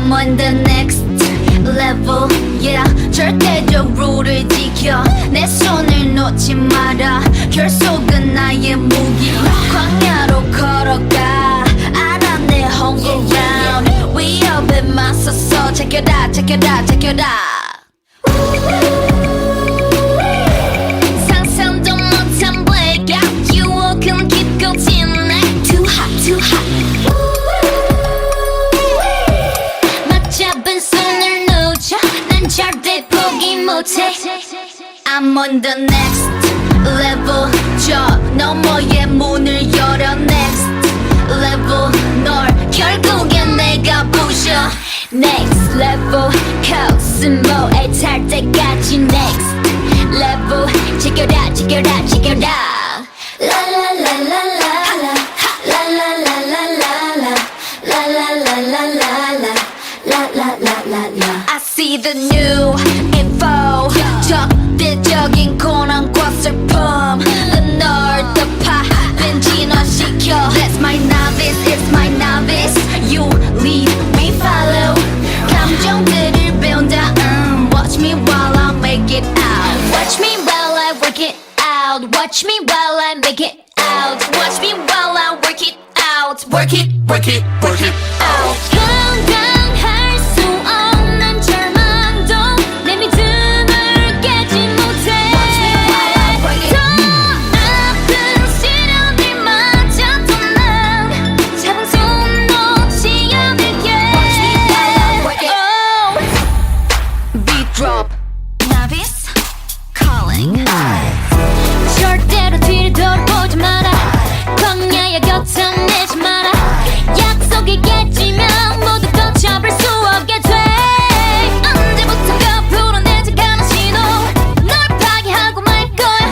I'm on the next level, yeah. 절대적 룰을 지켜 내 손을 놓지 마라. 결속은 나의 무기. 광야로 걸어가 알아 내 home ground. 위협에 맞서서 check it out, check it out, check it out. 상상도 못한 blackout 유혹은 깊고 진해. Too hot, too hot. 맞잡은 손을 놓쳐 난 절대 포기 못해. I'm on the next level. 저 너머의 문을 열어. Next level. 널 결국엔 내가 부셔. Next level. 코스모에 탈 때까지 next level. Check it out, check it out, check it out. La la la la la la. La la la la la la. La la la la la la. La la la la la. I see the new info. 적대적인 고난과 슬픔 널 덮아 벤진화시켜. That's my novice, it's my novice. You lead, we follow. 감정들을 배운다. Watch me while I make it out. Watch me while I work it out. Watch me while I make it out. Watch me while I work it out. Work it, work it, work it out. 건강할 수 없는 절망도 내 믿음을 깨지 못해. 더 아픈 시련들마저도 난 잡은 손 놓지 않을게. Beat drop. Novice calling. 절대로 뒤를 돌아보지 마라. 광야의 곁을 내지 마라. 약속이 깨지면 모두 걷혀볼 수 없게 돼. 언제부턴가 불어내지 가는 신호. 널 파괴하고 말 거야.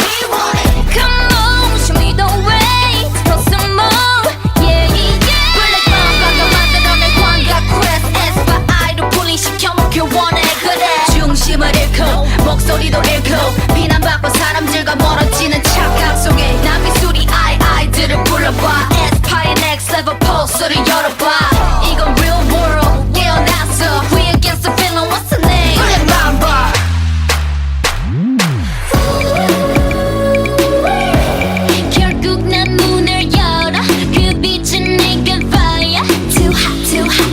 Come on, show me the way. For some more, yeah, yeah. Black Mamba가 만들어낸 광각 quest. 에스파이로 분리시켜 목표 원해. 그래 중심을 잃고 목소리도 잃고 비난받고 사람들과 멀어지는 착각 속에 난 미술이 아이들을 불러봐. 에스파의 next level 포스를 열어봐. 이건 real world 깨어났어. We against the feeling. What's the name? Black Mamba. 결국 난 문을 열어. 그 빛은 내게 fire. Too hot, too hot.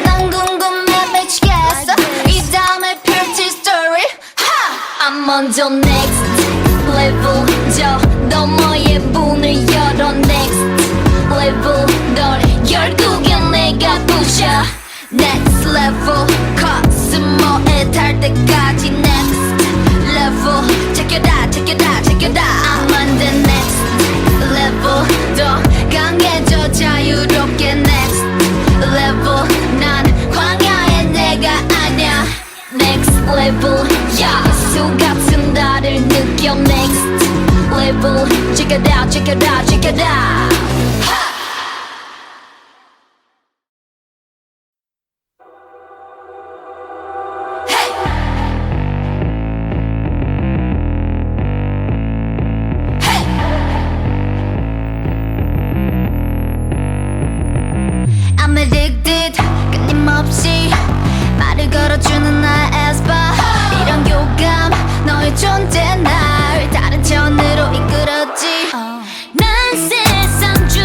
난 궁금해 미치겠어. 이 다음에 펼칠 story. I'm on the next level. 저 너머의 문을 열어. Next level. 널 결국엔 내가 부셔. Next level. 코스모에 탈 때까지 next level. Check it out, check it out, check it out. I'm on the next level. 더 강해져 자유롭게 next level. 난 광야의 내가 아냐. Next level. 야수 같은 나를 느껴. Next level. Check it out, check it out, check it out. I'm addicted 끊임없이 말을 걸어주는 나의 에스파. 이런 교감 너의 존재 날 다른 차원으로 이끌었지. 난 세상 중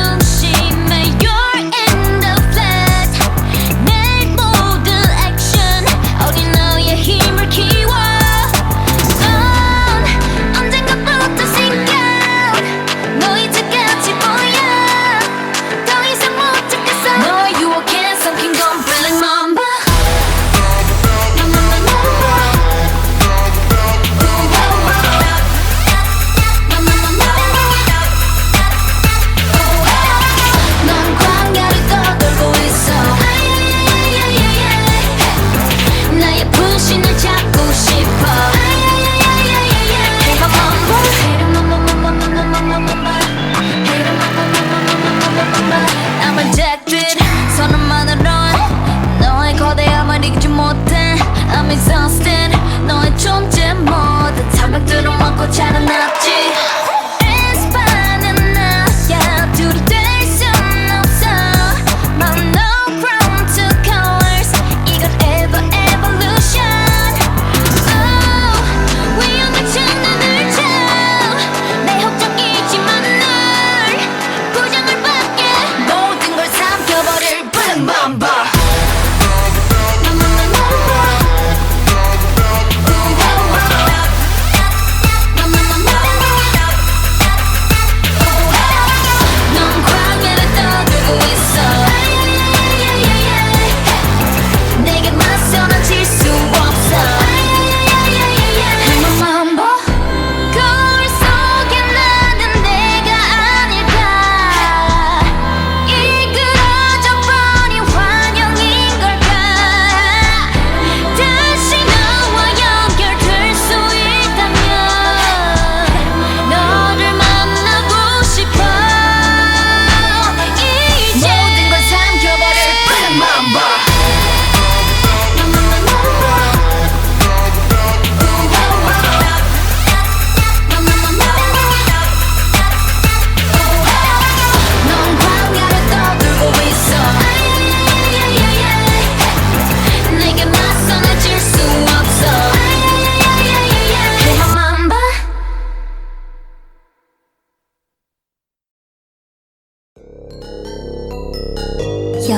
I'm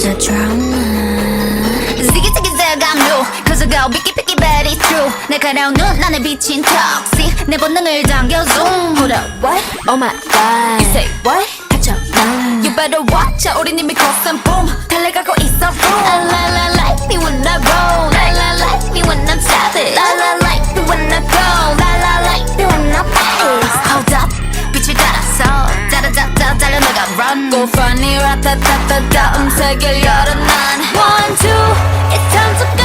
the drama. Ziggy ziggy zag I'm new. Cause I go picky picky but it's true. 날카로운 눈 안에 비친 toxic. 내 본능을 당겨 zoom. Hold up, what? Oh my god. You say what? 갇혀 난. You better watch out. 우린 이미 cross and boom. 달려가고 있어 boom. La la like me when I roll. La la like me when I'm savage. La la like me when I go. La la like me when I pace. Hold up. 빛을 따라서 짜라짜짜 달려나가 run. Go funny 라타타타타 음색을 열어 난. One two, it's time to go.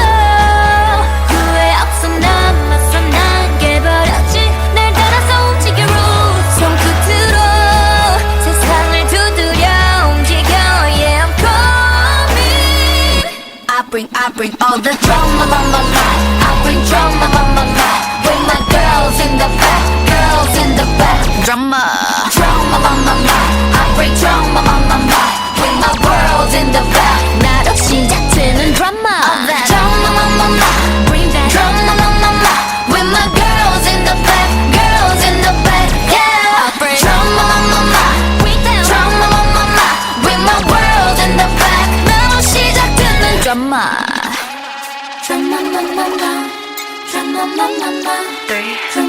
후회 없어 난 맞서 난 깨버렸지. 날 따라서 움직여 rules. 손끝으로 세상을 두드려 움직여. Yeah I'm coming. I bring all the drama on my mind. I bring drama on my mind. With my girls in the back, girls in the back. Drama, drama on my mind. I bring drama on my mind. With my world in the back. 나로 시작되는 drama. Drama on my mind. Bring that drama on my mind. With my girls in the back, girls in the back. Yeah, I bring drama on my mind. Bring that drama on my mind. With my world in the back. 나로 시작되는 drama. Drama on my mind. Drama on my mind. 3, 2,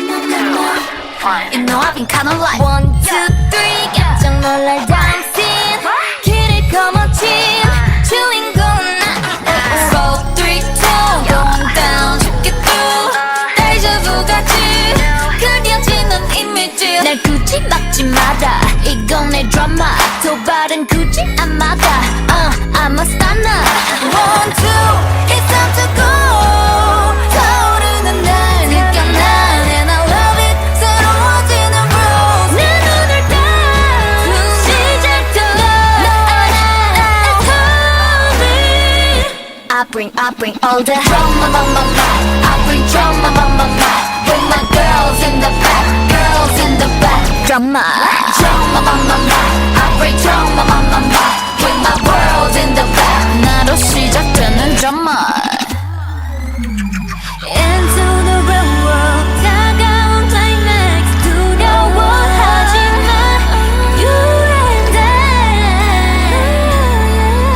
1. You know I've been kinda like 1, 2, 3 깜짝 놀랄 dancing 길을 거머쥔 주인공은 나 4, 3, 2 going down 쉽게 through 데자부 같이 그려지는 이미지 날 굳이 막지 마라 이건 내 드라마 도발은 굳이 안 막아 I'm a stunner 1, 2 it's time to go 타오르는 날 느껴 난 and I love it 새로워지는 rules 내 눈을 딱 시작되어 It's coming I bring all the drama on my mind I bring drama on my mind With my girls in the back Girls in the back Drama Drama on my mind I bring drama on my mind With my world in the back 나로 시작되는 drama Into the real world 다가온 climax 두려워하지마 You and I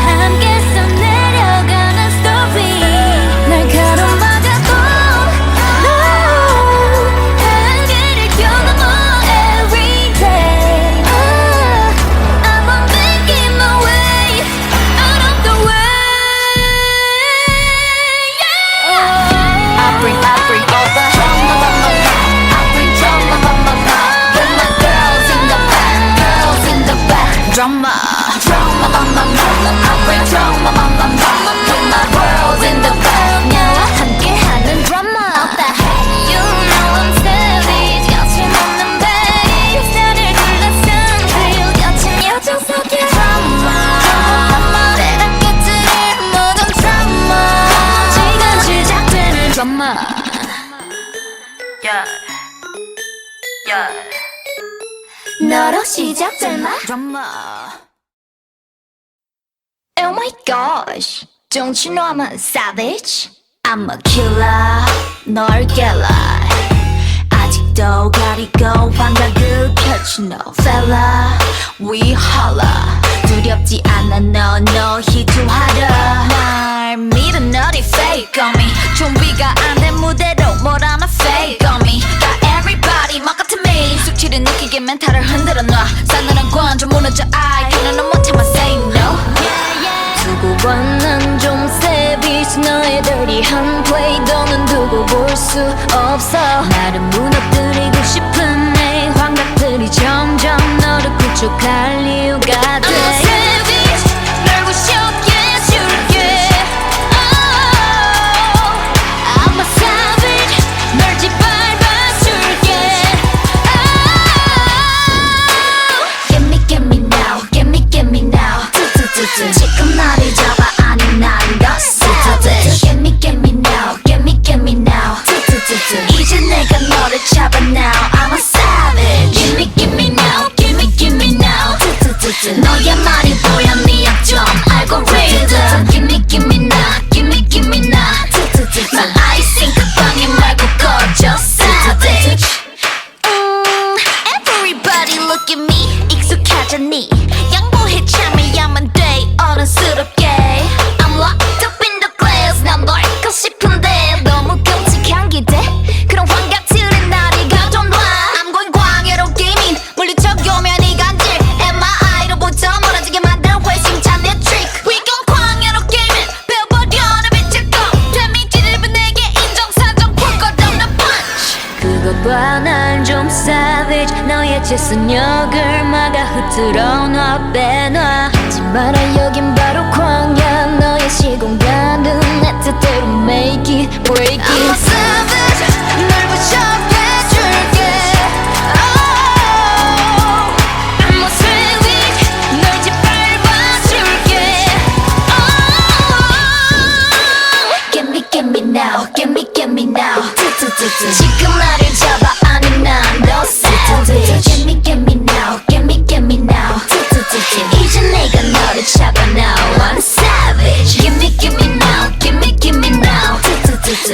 함께서 내려가는 story 날카로운 바다도 No 한계를 뛰어넘어 every day I'm on making my way out of the way I bring all the drama on my mind I bring drama on my mind With my girls in the back Girls in the back Drama Drama on my mind I bring drama on my mind With my world in the back 나와 함께하는 drama All the hate You know I'm savage 거침없는 bass 나를 둘러싼 real 여친 여정 속의 drama 내가 깨뜨릴 모든 drama 지금 시작되는 drama Yeah Yeah 너로 시작될 말 drama Oh my gosh Don't you know I'm a savage I'm a killer 널 깨라 아직도 가리고 환각을 펼치 no fella We holla 두렵지 않아 no 희투하라 날 믿어 너리 fake on me 준비가 안 된 무대로 뭘 하나 fake on me Got everybody 막 같은 me 숙취를 느끼게 멘탈을 흔들어 놔 싸늘한 관점 무너져 I couldn't 못해만 say no 두고 봐난 좀 savage 너의 dirty한 play 너는 두고 볼 수 없어 나를 무너뜨리고 싶은 내 환각들이 점점 너를 구축할 이유가 돼 I'm a savage 널 부셔게 해줄게 oh, I'm a savage 널 짓밟아줄게 oh, Give me now Give me now 지금 나를 잡아 아니 난 더 savage Give me now Give me now 이제 내가 너를 잡아 now I'm a savage Give me now Give me now 너의 말이 보여 네 약점 알고리즘 Give me now Give me now 난 아이싱 그 방에 말고 꺼져 savage Everybody look at me 익숙하잖니 봐 난 좀 savage 너의 재선역을 막아 흐트러 놔 빼놔 하지 마라 여긴 바로 광야 너의 시공간은 내 뜻대로 make it break it I'm a savage 널 부셔해줄게 oh, I'm a savage 널 짓밟아줄게 oh, Get me now Get me now 지금 나를 잡아 아니 난 너 savage Get me now Get me now 이제 내가 너를 잡아 now I'm savage Give me now Give me now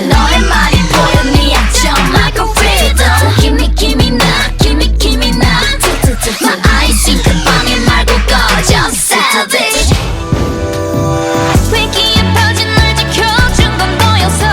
너의 말이 보여 네 약점 like a rhythm Give me now Give me now My eyes 싱크 방해 말고 꺼져 savage 위기에 퍼진 널 지켜준 건 너였어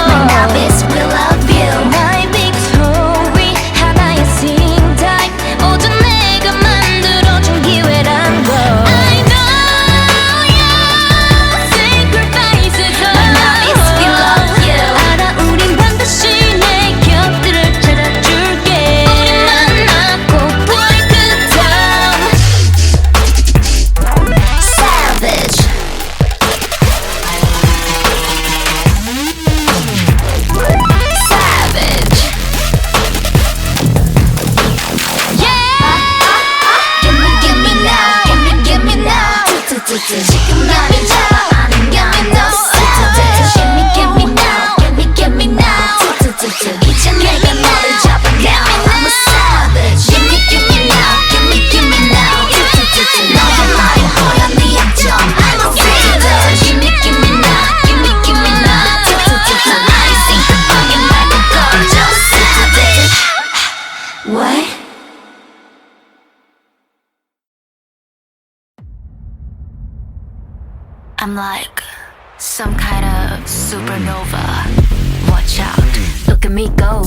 My novice will love you 나의 big story 하나의 sing type 모두 내가 만들어준 기회란 걸 I know your sacrifices My novice will love you 알아 우린 반드시 내 곁들을 찾아줄게 우리 만나고 break it down Savage Savage Yeah Give me now Give me now 지금 나를 잡아 아니면 너 savage Give me now Give me now 이제 내가 너를 잡아 now I'm a savage Give me now Give me now 너의 말이 보여 네 약점 I'm a savage Give me now Give me now I think 방해 말고 꺼져 savage What? I'm like some kind of supernova. Watch out, look at me go.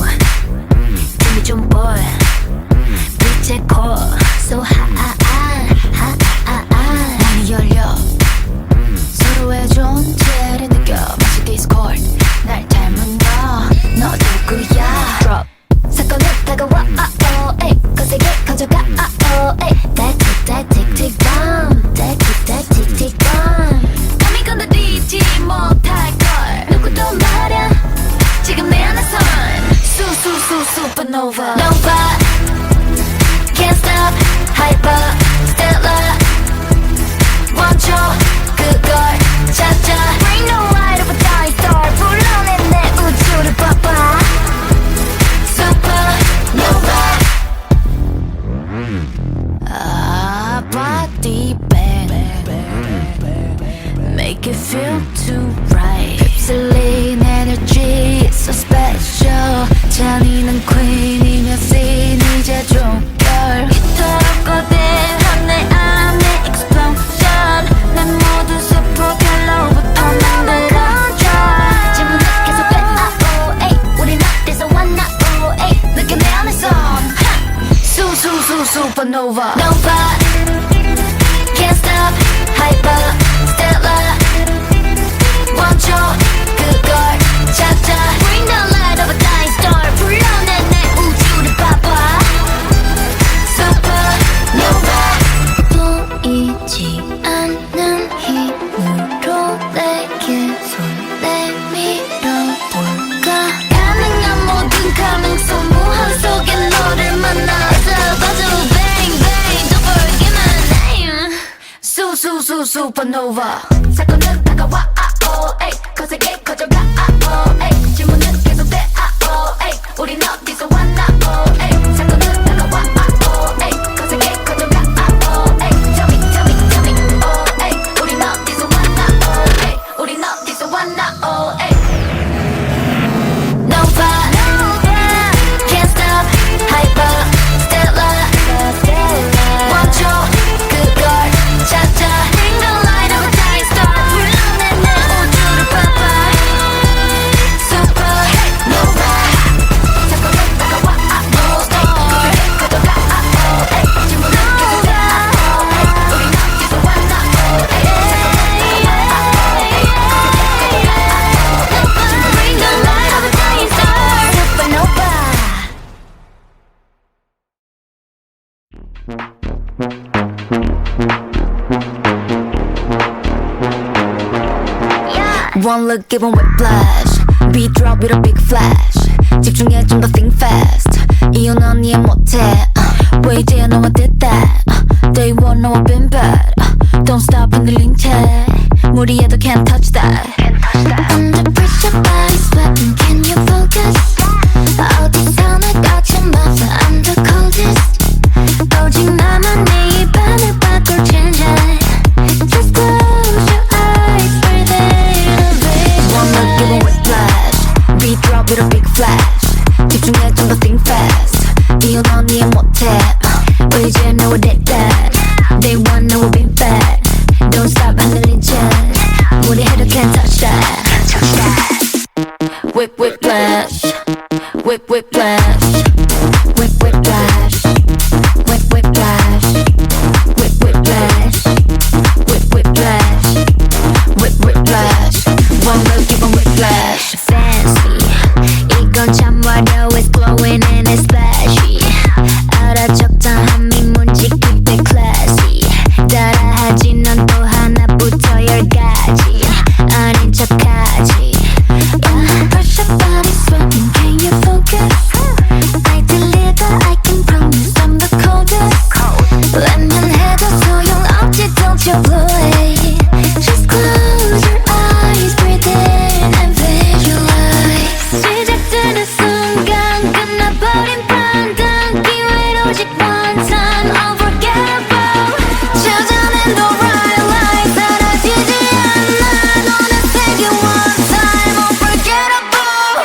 힘이 좀 보여. 빛의 core, so high. 문이 열려. 서로의 존재를 느껴. 마치 Discord. 날 닮은 너 누구야? Drop. 사건은 다가와. 에이, 거세게 커져가. 에이, 틱틱 bomb. 틱틱 bomb. 감히 건드리지 못할걸 누구도 말야 지금 내 안에선 supernova Nova Can't stop Hyper Stellar 멈춰 그걸 찾아 Bring the light of a dying star 불러내 내 우주를 봐봐 Supernova Body bang Make it feel too right 휩쓸린 energy so special 잔인한 queen이며 scene 이제 종결 이토록 거대한 내 안의 explosion 난 모두 super gallo부터 만들어줘 질문은 계속 돼 우린 어디서 왔나 느껴 내 안에선 supernova Nova Can't stop Hyper Stellar 멈춰 그걸 찾아 Bring the light of a dying star 불러내 내 우주를 봐봐 Supernova 보이지 않는 힘으로 내게 손 내밀어볼까 가능한 모든 가능성 무한 속에 너를 만나서 봐줘 Bang bang don't forget my name Supernova 사건은 다가와 에이 거세게 커져가 에이 질문은 계속돼 에이 우린 어디서 왔나 에이 사건은 다가와 에이 거세게 커져가 에이 tell me 에이 우린 어디서 왔나 에이 우린 어디서 왔나 에이 Nova Can't stop Hyper Stellar 멈춰 그걸 찾아 Bring the light of a dying star One look give 'em whiplash. Beat drop with a big flash. 집중해 좀 더 think fast. 이유 넌 이해 못해. 왜 이제야 너와 did that. Day one 너와 been bad. Don't stop 흔들린 채 무리해도 can't touch that. Under pressure body sweating can you focus. 어디서나 꽂힌 buffer I'm the coldest. 오직 나만 네 입안을 바꿀 change it. Just close your eyes breathe in a vision. One look give 'em whiplash. Beat drop with a big flash. 집중해 좀 더 think fast. 이유 넌 이해 못해. 왜 이제 너와 did that. Day one 너와 been bad. Don't stop 흔들린 채 무리해도 can't touch that. Whip whiplash. Whip whiplash. Whip whiplash. Whip whiplash. Whip whiplash. Whip whiplash. Whip whiplash. One look give 'em whiplash. Fancy 이건 참 화려해. It's glowing and it's flashy. 알아 적당한 미문지 keep it classy. 따라하지 넌 또 하나부터 열까지 아닌 척하지. Pressure body sweating can you focus. I deliver I can promise I'm the coldest. 웬만해도 소용없지 don't you blow it. Just close your eyes breathe in and visualize. 시작되는 순간 끝나버린 판단 기회는 오직 one time unforgettable. 찾아낸 the right light 사라지지 않아 너는 take it one time unforgettable.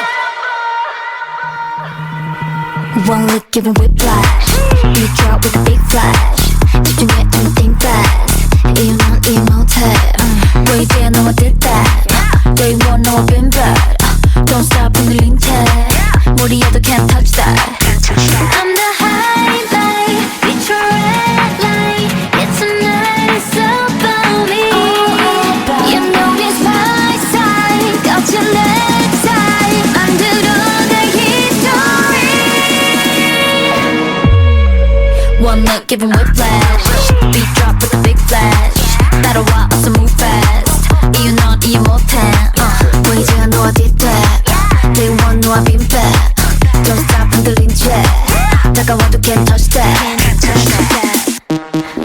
One look give 'em whiplash. Beat drop with a big flash. 집중해 좀 think fast. 이유 넌 이해 못해. 왜 이제야 너와 did that. Day one 너와 been bad. Don't stop 흔들린 채 무리해도 can't touch that. I'm the highlight. It's your red light. It's a night about me. You know it's my side. 거친 내 side. 만들어 내 history. One look give 'em whiplash. Beat drop with a big flash. 따라와 어서 move fast. 이유 넌 이해 못해. 왜 이제야 너와 did that. Day one 너와 been bad. Don't stop 흔들린 채 다가와도 can't touch that.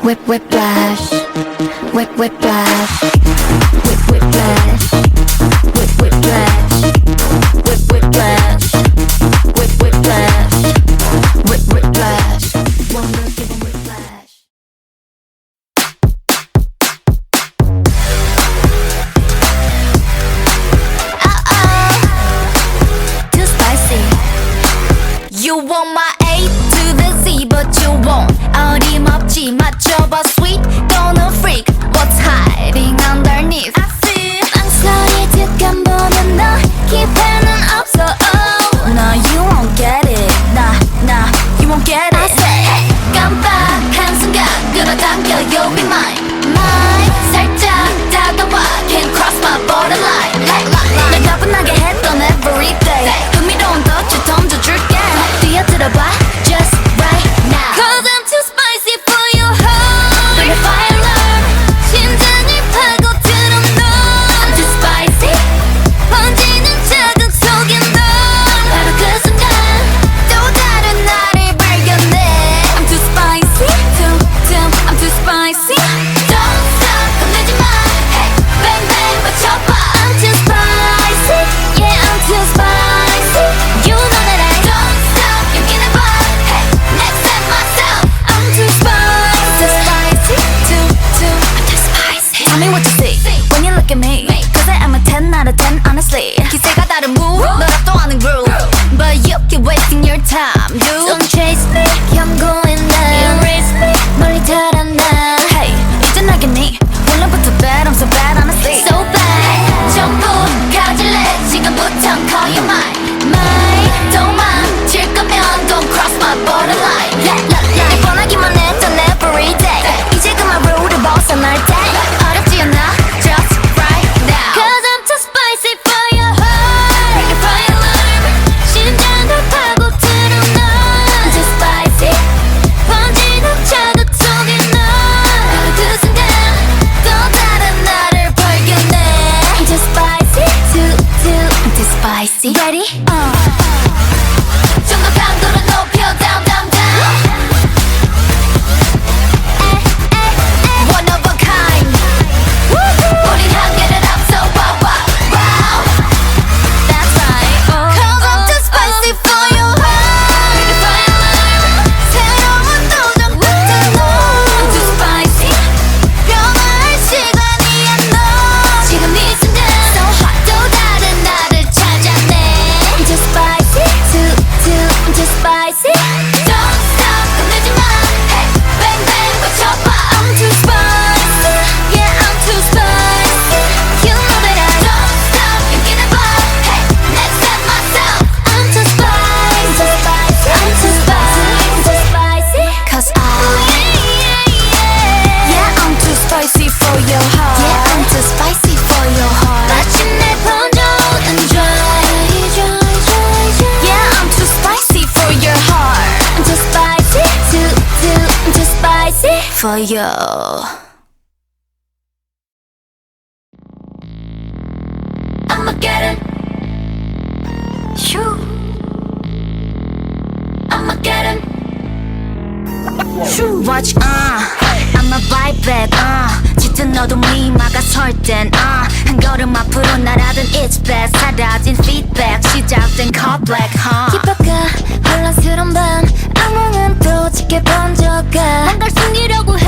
Whip whiplash. Whip whiplash. Whip whiplash. Whip whiplash. Whip whiplash. Whip whiplash. Whip whiplash. One look give 'em whiplash. Too spicy. You want my A to the Z, but you won't. 어림없지 맞춰봐 sweet, gonna freak. What's hiding underneath? I see. 망설이 득한 보면 너 기회는 없어. Oh, no, you won't get it. Nah, you won't get it. I say, 깜빡한 순간 끌어당겨, you'll be mine. Mine. 살짝 다가와, can't cross my borderline. 날 가뿐하게 했던 everyday. 흥미로운 덫을 던져줄게. 뛰어들어봐, just right now. 'Cause I'm too spicy for your heart. for you. I'ma get it. Shoo. I'ma get it. Shoo. Watch, I'ma bite back, 짙은 어둠이 막아설 땐, 한 걸음 앞으로 날아든 it's bad. 사라진 feedback, 시작된 call black, 힙합과 혼란스러운 밤, 악몽은 또 짙게 번져가. 뭔가를 숨기려고 해.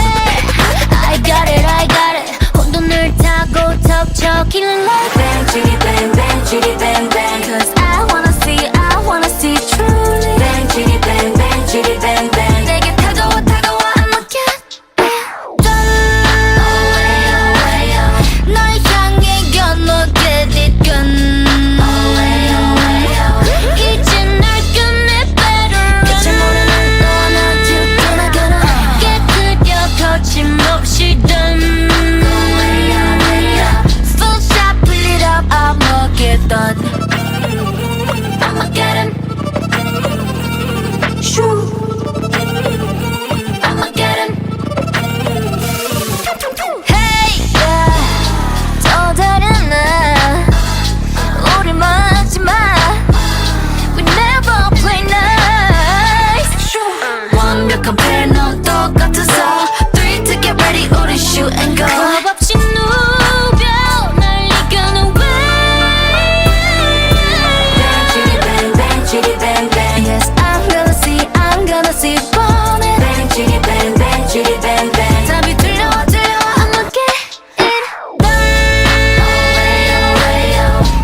I got it, I got it. 혼돈을 타고 덮쳐 killing like bang, chitty bang, bang, chitty bang, bang. Cause I wanna see truly. Bang, chitty bang, bang, chitty bang, bang. 내게 다가와 I'ma get it done. 널 향해 gonna get it done. 이제 날 끝내 better run. 끝을 모르는 너와 나 gonna 깨뜨려 거침없이 done. Full shot, pull it up, I'ma get done. I'ma get him. Shoo. I'ma get him. Hey, yeah. 또 다른 날 우리 막지 마. We never play nice. 완벽한 패널 똑같아서 3 to get ready 우리 shoot and go. 겁 없이 누벼 날 이겨는 way. Bang chitty bang bang chitty bang bang. Yes I'm gonna see burning. Bang chitty bang bang chitty bang bang. 답이 들려 I'ma get it done.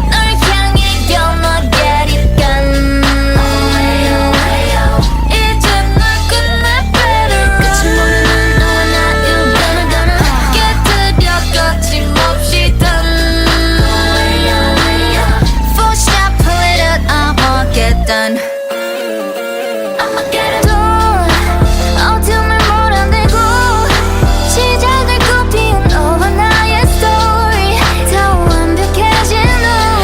널 향해 gonna get it done. 이제 널 끝내 better run. 끝을 모르는 너와 나 you gonna 깨뜨려 거침없이 done. Full shot pull it up I'ma get done. I'ma get it done. 어둠을 몰아내고 시작을 꽃피운 너와 나의 story. 더 완벽해진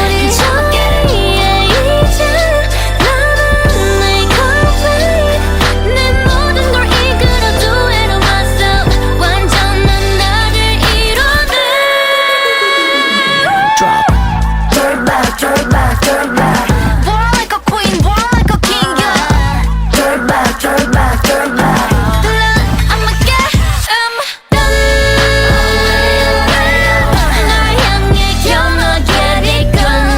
우리 저기에 이제 나는 내 complete. 내 모든 걸 이끌어도 외로웠어. 완전한 나를 이뤄내. Drop. Turn back, turn back, turn back. War like a queen, war like a king, yeah. Turn back, turn back, turn back. I'ma get done. 널 향해 gonna get it done.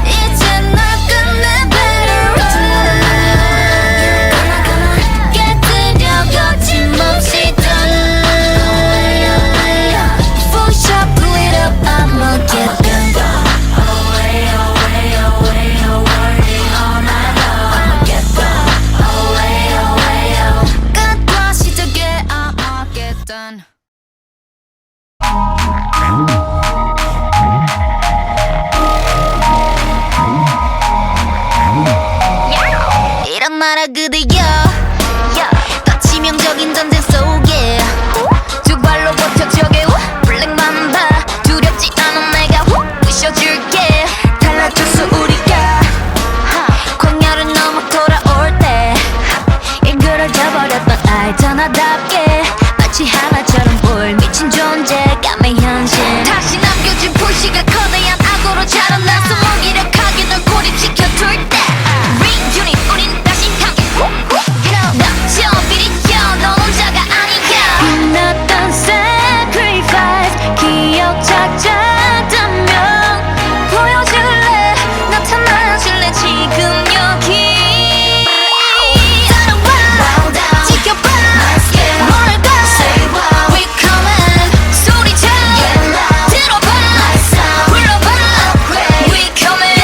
이제 널 끝내 better run. 깨뜨려 거침없이 done. Full shot, pull it up, I'ma get done. 끝과 시작에 I'ma get done. 이런 나라 그대여, 더 치명적인 전쟁 속에 두 발로 버텨 저게 블랙만 봐. 두렵지 않은 내가 부셔줄게. 달라졌어 우리가 광야를 넘어 돌아올 때 일그러져버렸던 알잖아답게. 마치 하나처럼 보일 미친 존재감의 현실. 다시 남겨진 불씨가 거대한 악으로 자라나서 무기력하게 널 고립시켜둘 때 Reunit 우린 다시 함께 넘쳐 비리켜 너 혼자가 아니야. 빛났던 sacrifice 기억 찾았다면 보여줄래. 나타나줄래 지금 여기. 따라와 지켜봐 뭘까 We coming 소리쳐 들어봐 불러봐 We coming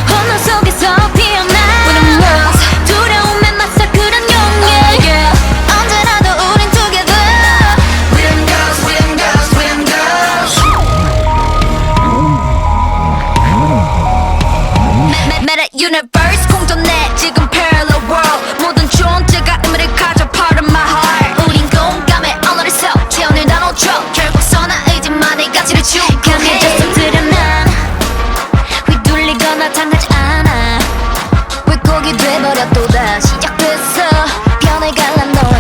혼돈 속에서 피어나 두려움에 맞서 그런 용기. 언제라도 우린 together. Rhythm girls, rhythm girls, rhythm girls. Meta universe 공존해 지금 parallel world. 모든 존재가 의미를 가져 part of my heart. 우린 공감의 언어에서 태어난 단어처럼 결국 선한 의지만의 가치를 추구해. 강해져서 드러난 휘둘리거나 당하지 않아. 왜곡이 돼버려 또다 시작됐어. 변해갈란 너의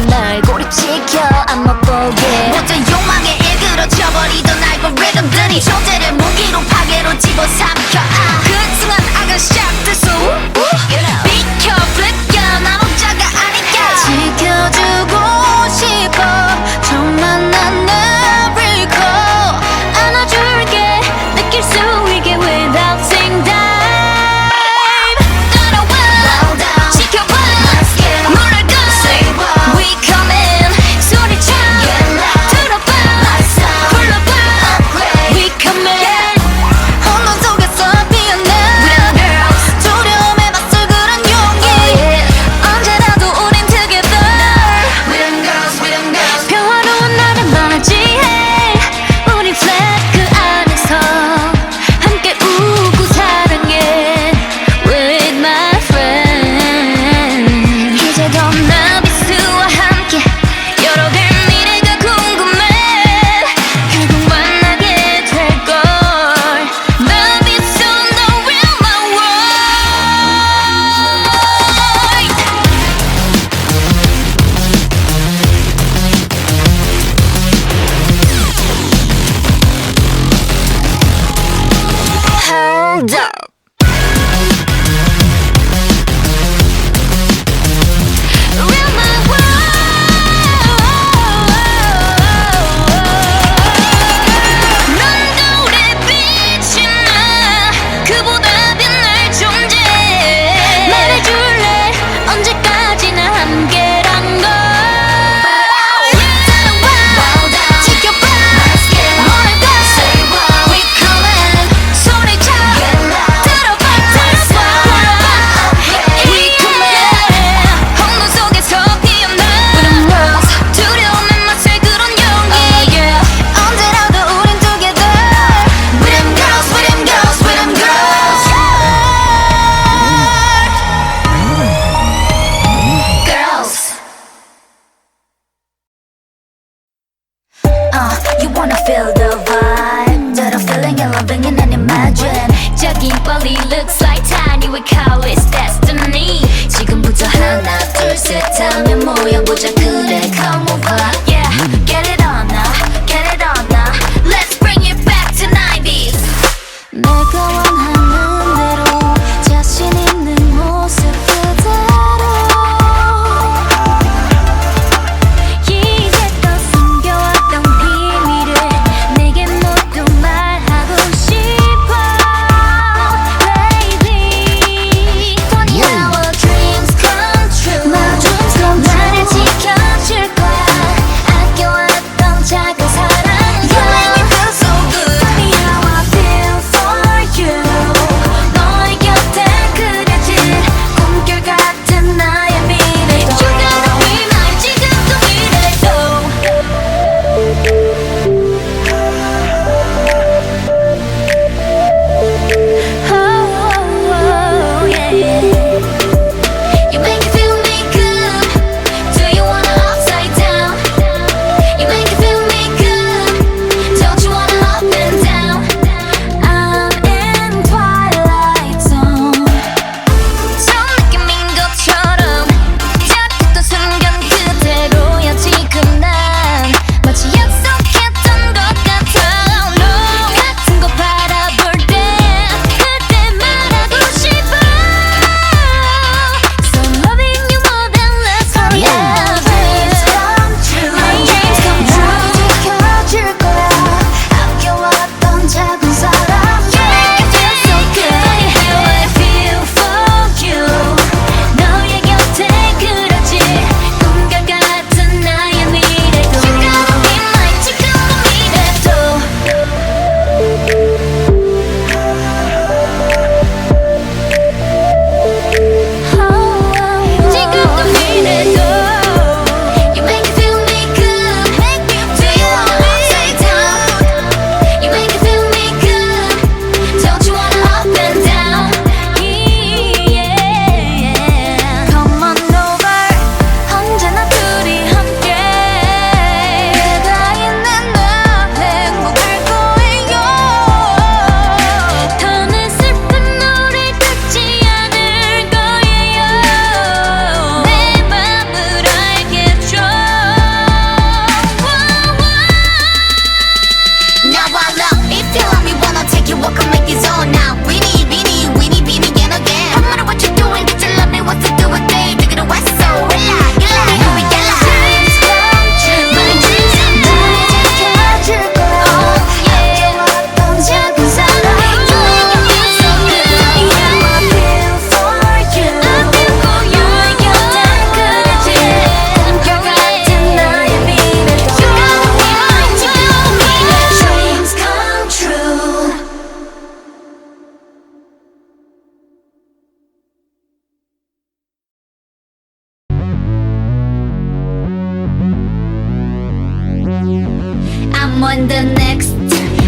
on the next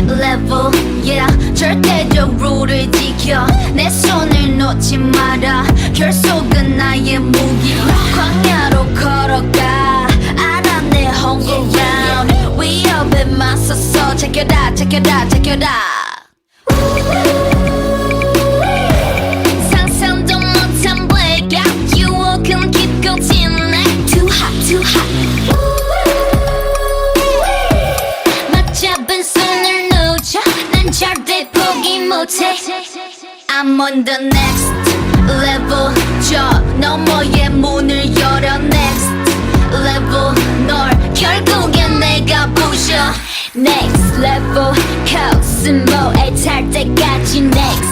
level, yeah. 절대적 룰을 지켜 내 손을 놓지 마라. 결속은 나의 무기. 광야로 걸어가 알아 내 home ground. 위협에 맞서서 check it out, check it out, check it out. 상상도 못한 blackout 유혹은 깊고 진해. Too hot, too hot. 맞잡은 손을 놓쳐 난 절대 포기 못해. I'm on the next level. 저 너머의 문을 열어 next level. 널 결국엔 내가 부셔 next level. 코스모에 탈 때까지 next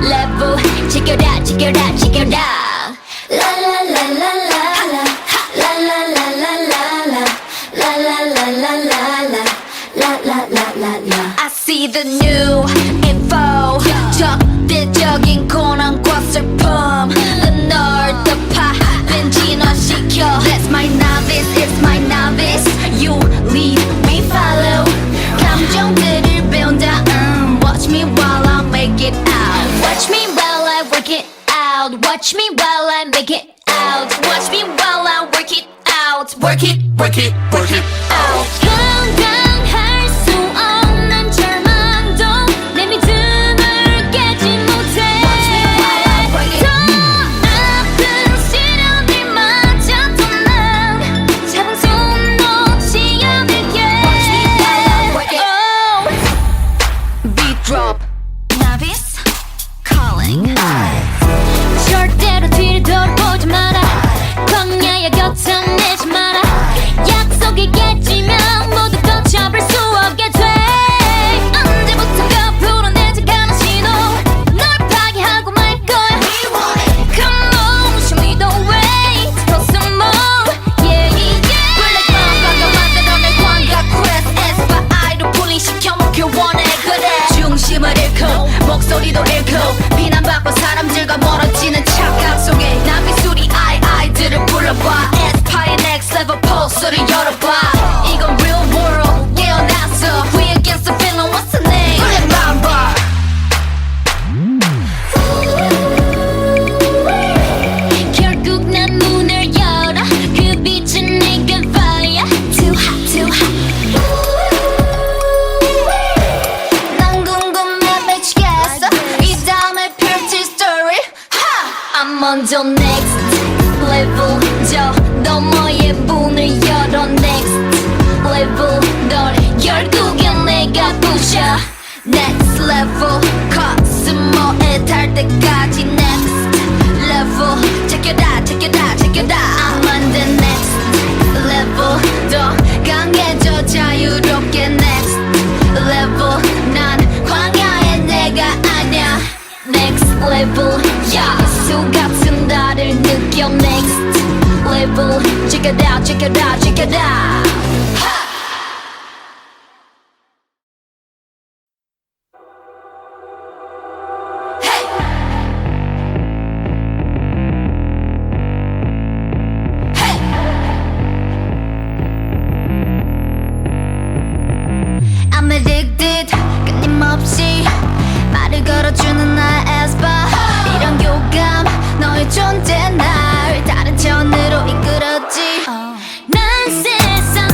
level. Check it out, check it out, check it out. La la la la la la. La la la la la la. La la la la la la. La la la la la. I see the new info. 적대적인 고난과 슬픔 널 덮아 벤진화시켜. That's my novice, it's my novice. You lead, we follow. 감정들을 배운다. Watch me while I make it out. Watch me while I work it out. Watch me while I make it out. Watch me while I work it out. Work it, work it, work it out. 건강할 수 없는 절망도 내 믿음을 깨지 못해. 더 아픈 시련을 맞아도 난 잡은 손 놓지 않을게. Oh. Beat drop. Novice calling. 절대로 뒤를 돌아보지 마라. 광야의 곁을 내지 마라. 약속이 깨지면 모두 걷혀볼 수 없게 돼. 언제부턴가 불어내지 않은 신호. 널 파괴하고 말 거야. Come on, show me the way. Throw some more, yeah, yeah. Black Mamba가 만들어낸 광각 quest. 에스파이로 분리시켜 먹길 원해. 그래 중심을 잃고 목소리도 잃고 비난받고 사람들과 멀어지는 착각 속에 난 미술이 아이들을 불러봐. 에스파의 next level 포스를 열어봐. 이건 real world 깨어났어. We against the feeling, what's the name? Black Mamba. 결국 난 문을 열어. 그 빛은 내게 fire. Too hot, too hot. 난 궁금해 미치겠어. 이 다음에 펼칠 story. I'm on the next level. 저 너머의 문을 열어 next level. 널 결국엔 내가 부셔 next level. 코스모에 달 때까지 next level. Check it out, check it out, check it out. I'm on the next level. 더 강해져 자유롭게 next level. 난 광야의 내가 아냐 next level. 야수 같은 나를 느껴 next level. Check it out, check it out, check it out. Hey. Hey. I'm addicted 끊임없이 말을 걸어주는 나의 에스파. 이런 교감 너의 존재 날 다른 차원으로 이끌었지. 난 세상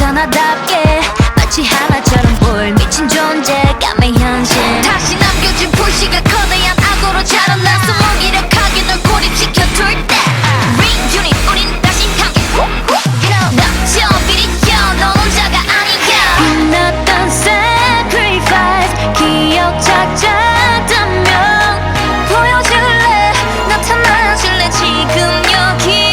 하나답게 마치 하나처럼 볼 미친 존재감의 현실 다시 남겨진 불씨가 거대한 악으로 자라나서 무기력하게 널 고립시켜둘 때 Reunit 우린 다시 함께 넘쳐 비리켜 너 혼자가 아니야 빛났던 sacrifice 기억 작자다면 보여줄래 나타나줄래 지금 여기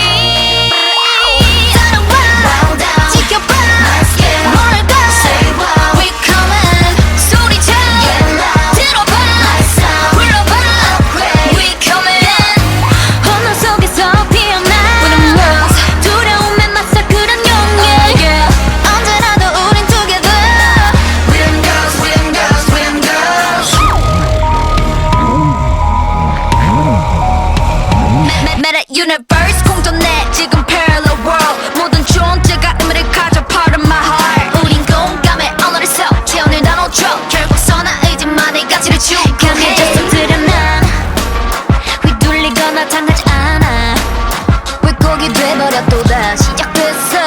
Universe 공존해 지금 parallel world 모든 존재가 의미를 가져 part of my heart 우린 공감의 언어를 써 태어날 나눠줘 결국 선한 의지만의 가치를 추구해 강해져서 드러난 휘둘리거나 당하지 않아 왜곡이 돼버려 또다 시작됐어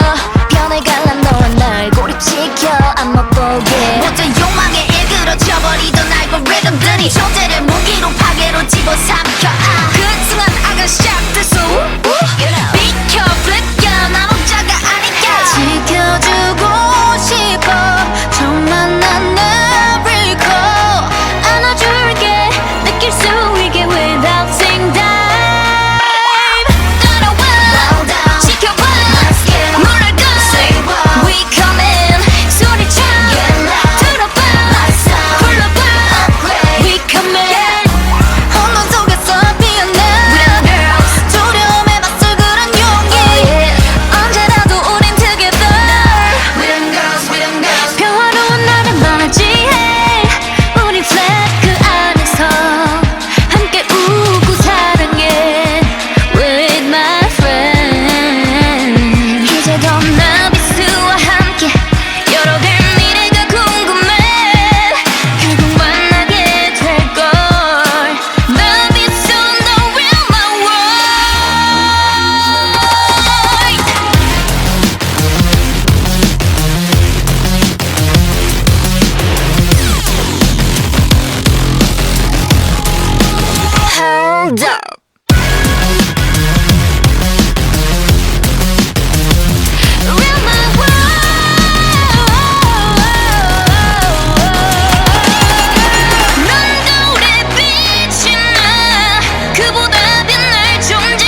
변해갈란 너와 날 고립시켜 안 멋보게 모든 욕망에 일그러져버리던 알고리즘들이 존재를 무기로 파괴로 집어삼켜 그 순간 악은 시작됐어 비켜 flip 야 난 혼자가 아니야 지켜주고 싶어 정말 난 never go 안아줄게 느낄 수 있게 without saying time 따라와 지켜봐 물러가 We coming 소리쳐 들어봐 불러봐 We coming 혼돈 속에서 피어나 두려움에 맞설 그런 용기 언제라도 우린 together 평화로운 나를 맞이해 우린 flat 그 안에서 함께 웃고 사랑해 with my friend 이제 더 나비스와 함께 열어갈 미래가 궁금해 결국 만나게 될걸 나비스 on the real my world Hold up Real my world 눈동에 빛이 나 그보다 빛날 존재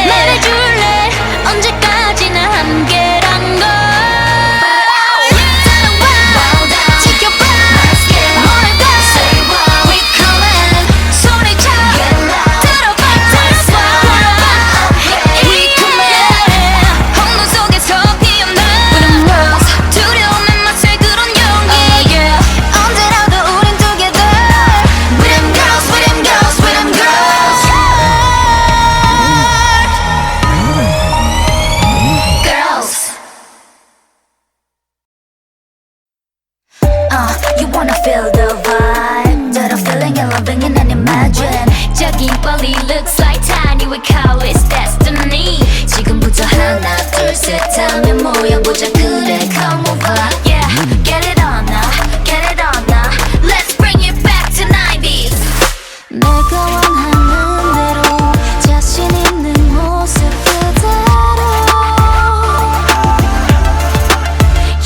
말해줄래 언제까지나 함께란 걸 따라와 지켜봐 물러가 We coming 소리쳐 들어봐 We coming 혼돈 속에서 피어나 두려움에 맞설 그런 용기 언제라도 우린 together With them girls, with them girls, with them girls Girls You wanna feel the vibe that I'm feeling and loving and imagine 저기 빨리 looks like tiny we call it destiny 지금부터 하나 둘 셋 하면 모여보자 그래 come over Yeah get it on now get it on now Let's bring it back to 90s 내가 원하는 대로 자신 있는 모습 그대로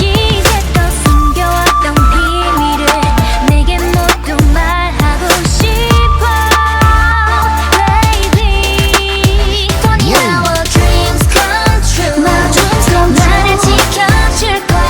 이제껏 숨겨왔던 비밀을 내게 모두 말하고 싶어 Baby Funny how our dreams come true My dreams come true 나를 지켜줄 거야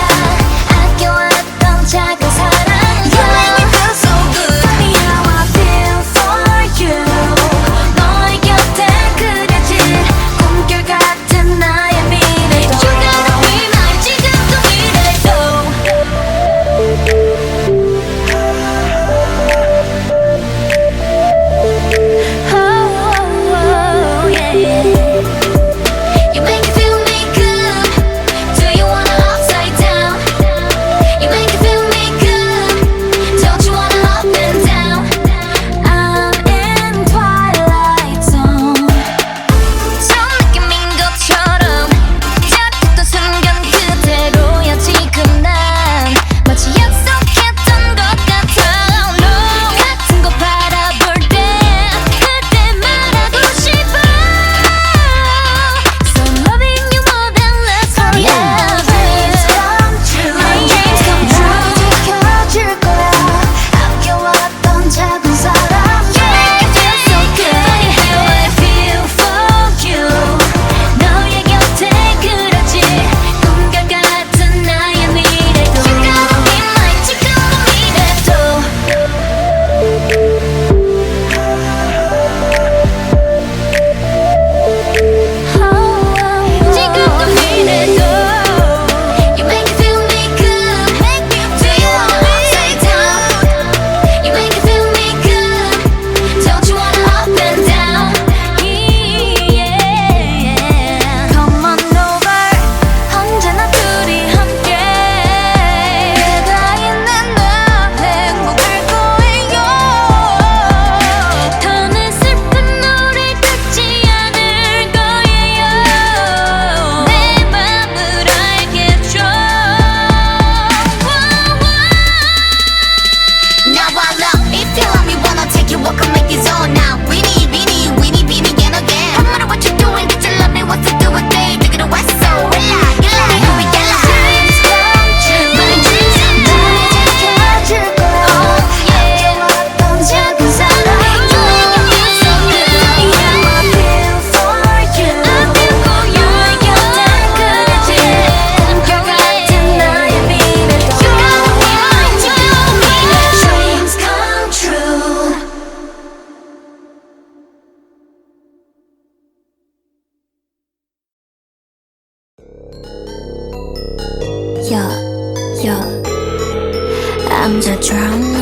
혼자 drama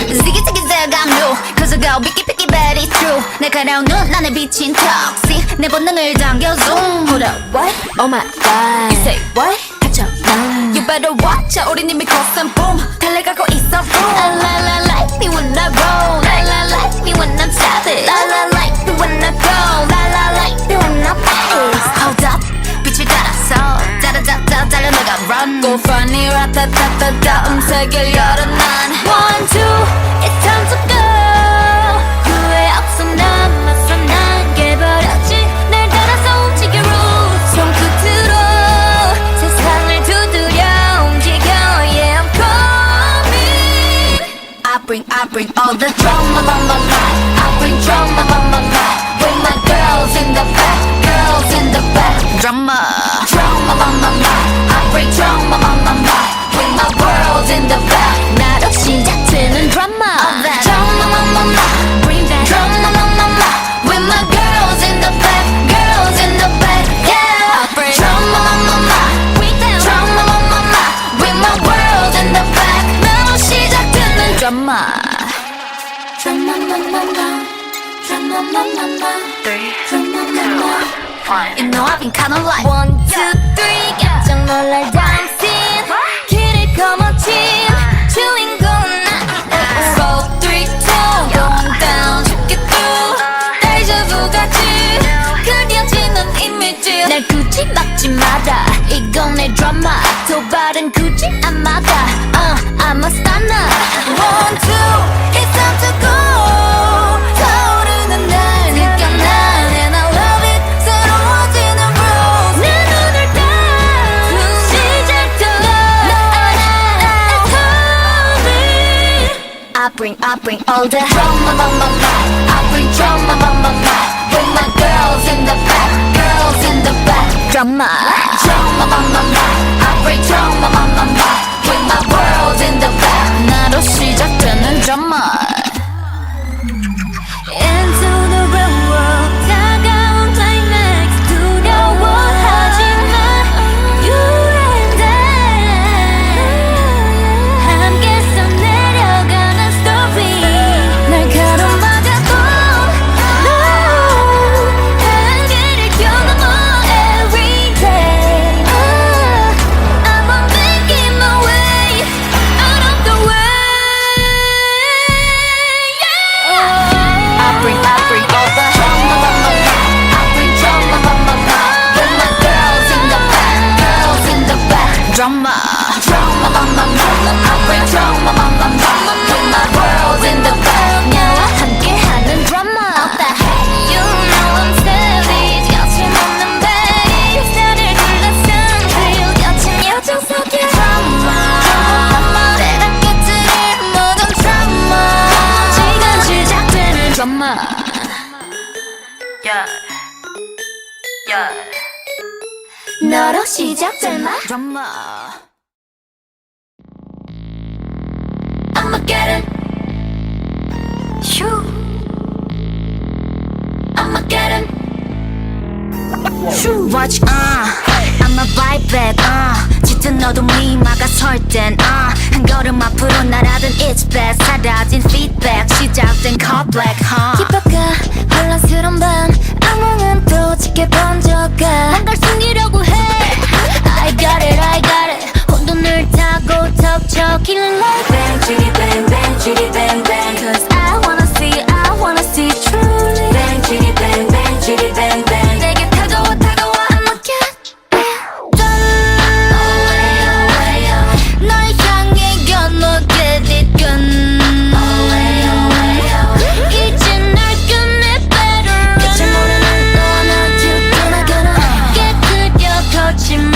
Ziggy ziggy zag I'm new Cause I go picky picky but it's true 날카로운 눈 안에 비친 toxic 내 본능을 당겨 zoom Hold up what? Oh my god You say what? 갇혀 난 You better watch out 우린 이미 cross and boom 달려가고 있어 boom La la la like me when I roll La la like me when I'm savage La la like me when I go La la like me when I pace Hold up 빛을 따라서 짜라짜짜 달려나가 run Go funny 라타타타타 음색을 열어 난 One two it's time to go 후회 없어 남았어 난 깨버렸지 날 따라서 움직여 roots 손끝으로 세상을 두드려 움직여 Yeah I'm coming I bring all the drama on my mind I bring drama on my mind With my girls in the back Girls in the back Drama Drama on my mind I bring drama on my mind With my world in the back 나로 시작되는 drama Drama on my mind Bring that drama on my mind With my girls in the back Girls in the back Yeah I bring drama on my mind Bring that drama on my mind With my world in the back 나로 시작되는 drama Drama on my mind Drama on my mind 3, 2, 1 You know I've been kinda like 1, 2, 3 깜짝 놀랄 dancing 길을 거머쥔 주인공은 나 4, 3, 2 Going down 쉽게 through 데자부 같이 그려지는 이미지 날 굳이 막지 마라 이건 내 드라마 도발은 굳이 안 막아 I'm a stunner 1, 2 It's time to go 타오르는 날 느껴 난 And I love it 새로워지는 rules 내 눈을 딱 시작되어 It's coming I bring all the drama on my mind I bring drama on my mind With my girls in the back Girls in the back Drama Drama on my mind I bring drama on my mind With my world in the back 나로 시작되는 drama Into the real world 다가온 climax 두려워하지마 You and I 함께 써내려가는 story 날카로운 바다도 No 한계를 뛰어넘어 every day I'm making my way out of the way I bring all the drama on my mind I bring drama on my mind With my girls in the back Girls in the back Drama Drama on my mind I bring drama on my mind With my world in the back 나와 함께하는 drama You know I'm savage 거침없는 bass 나를 둘러싼 real 거친 여정 속의 drama 내가 깨뜨릴 모든 drama 지금 시작되는 drama Yeah Yeah 너로 시작될 말 drama I'ma get it Shoo I'ma get it Shoo Watch I'ma bite back 짙은 어둠이 막아설 땐 한 걸음 앞으로 날아든 It's bad 사라진 feedback 시작된 call black 힙합과 혼란스러운 밤 악몽은 또 짙게 번져가 뭔가를 숨기려고 해 I got it 혼돈을 타고 덮쳐 killing like bang chitty bang bang Cause I wanna see truly bang chitty bang bang 내게 다가와 I'ma get done 널 향해 건너 get it gun 이제 날 끝내 better run 끝을 모르는 너와 나 두고 나가나 깨끗여 거친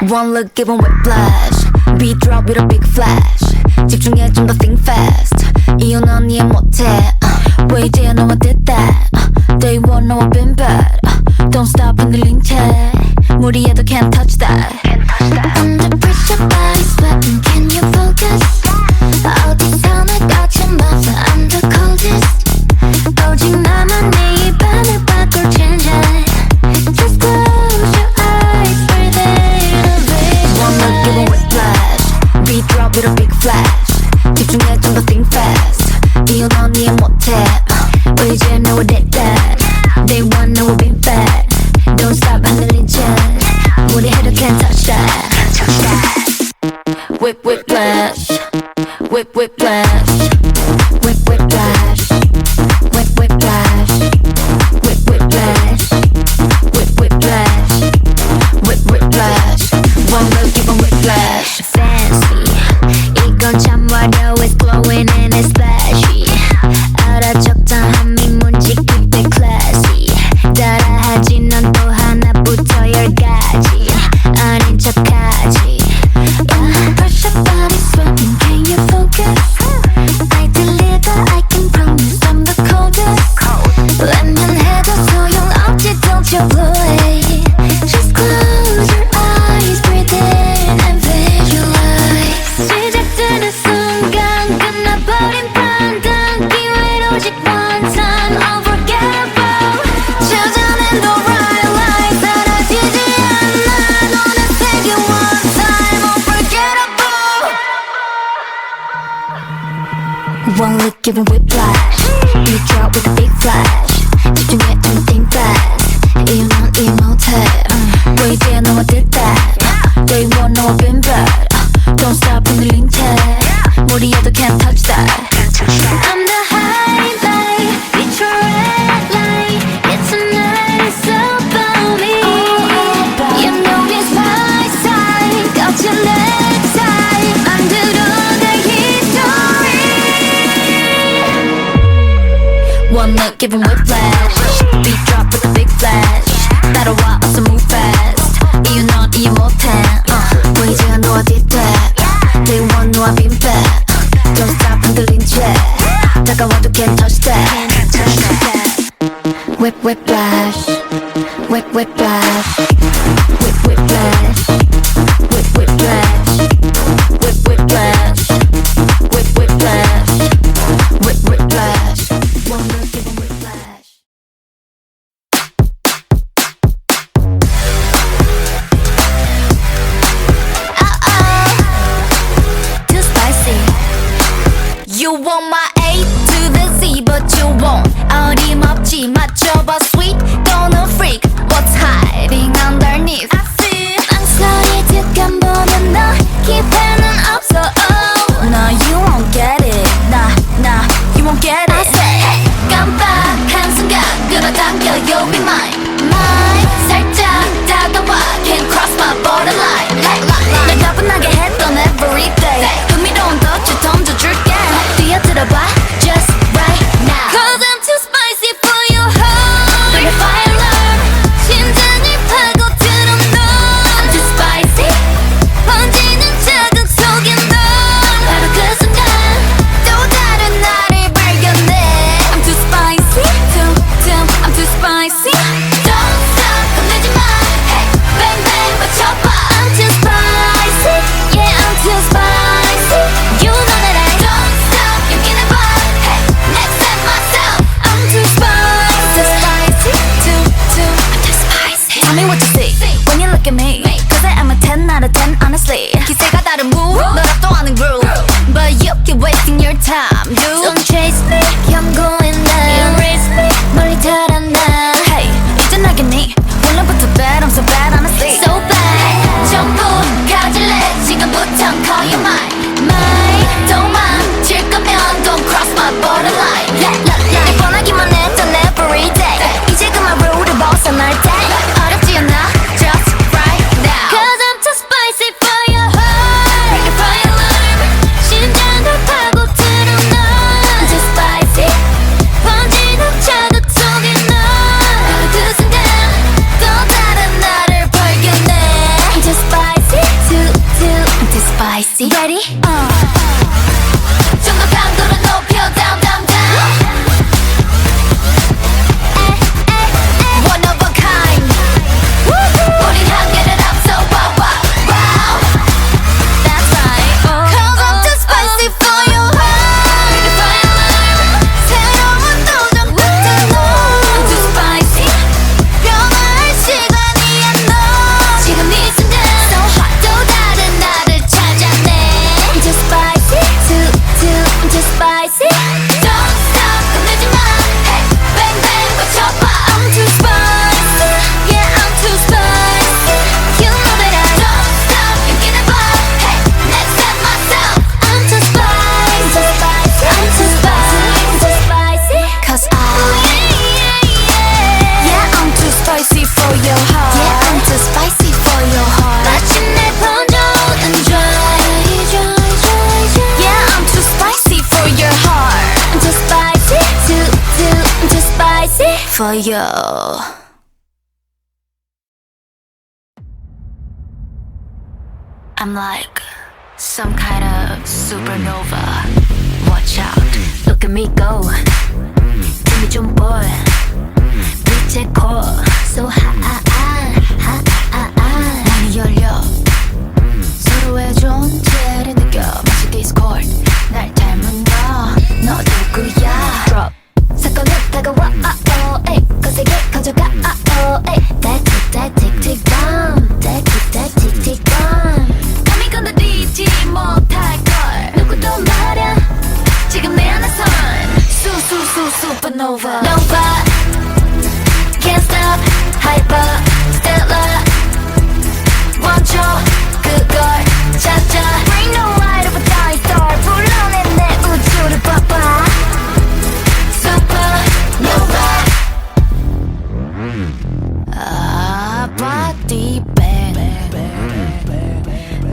One look give 'em whiplash Beat drop with a big flash 집중해 좀 더 think fast 이유 넌 이해 못해 왜 이제야 너와 did that Day one 너와 been bad Don't stop 흔들린 채 무리해도 can't touch that Under pressure body sweating Can you focus 어디서 날 거쳐봐서 I'm the coldest 오직 나만 네 입안을 바꿀 change it Just close your eyes breathe in One look give 'em whiplash Beat drop with a big flash 집중해 좀 더 think fast 이유 넌 이해 못해 왜 이제 너와 did that Day one 너와 been bad Don't stop 흔들린 채 무리해도 can't touch that Whip whiplash Whip whiplash Whip whiplash Whip whiplash Whip whiplash Whip whiplash Whip whiplash One look give 'em whiplash Fancy 이건 참 화려해 It's glowing and it's flashy 알아 적당함이 뭔지 그때 classy 따라하지 넌 또 하나부터 열까지 아닌 척하지 Pressure body sweating Can you focus I deliver I can promise I'm the coldest 웬만해도 소용없지 Don't you blow it Just close your eyes Breathe in and visualize 시작되는 순간 끝나버린 판단 기회는 오직 one time Unforgettable 찾아낸 the right light 사라지지 않아 너는 take it one time Unforgettable One look give 'em whiplash Beat drop with a big flash 집중해 좀 think fast 이유 넌 이해 못해 왜 이제야 너와 did that Day one 너와 been bad Don't stop 흔들린 채 무리해도 can't touch that I'm the highlight It's your red light It's a night about me You know it's my side 거친 내 side 만들어내 history One look give 'em whiplash Beat drop with a big flash 따라와 어서 move fast 이유 넌 이해 못해 왜 이제야 너와 did that Day one 너와 been bad Don't stop 흔들린 채 다가와도 can't touch that Whip whiplash Whip whiplash Whip whiplash Whip whiplash Whip whiplash Whip whiplash Whip whiplash One look give 'em whiplash Too spicy You want my A to the Z but you won't 어림없지 맞춰봐 sweet gonna freak What's hiding underneath I see 망설이 득한 보면 너 기회는 없어 oh. No you won't get it Nah you won't get it I say 깜빡한 순간 끌어당겨 you'll be mine 살짝 다가와 can't cross my borderline 날 가뿐하게 했던 everyday 흥미로운 덫을 던져줄게 뛰어들어봐 just right now Cause I'm too spicy for your heart Bring the fire alarm 심장을 파고들어 너 I'm too spicy 번지는 자극 속에 너 바로 그 순간 또 다른 나를 발견해 I'm too spicy I'm too spicy Don't stop 건들지 마 Hey bang bang 맞춰봐 I'm too spicy Yeah I'm too spicy You know that I don't stop 여기는 봐 for you. I'm like some kind of supernova. Watch out, look at me go. 힘이 좀 보여. 빛의 core so high. 문이 열려. 서로의 존재를 느껴. 마치 Discord. 날 닮은 너 누구야? Drop. 사건은 다가와. 거세게 커져가. 틱틱 bomb. 틱틱 bomb. 감히 건드리지 못할걸. 누구도 말야. 지금 내 안에선 supernova. Nova. Can't stop. Hyper. Stellar. 멈춰. 그걸 찾아. Bring the light of a dying star. 불러내 내 우주를 봐봐. Supernova. Body bang.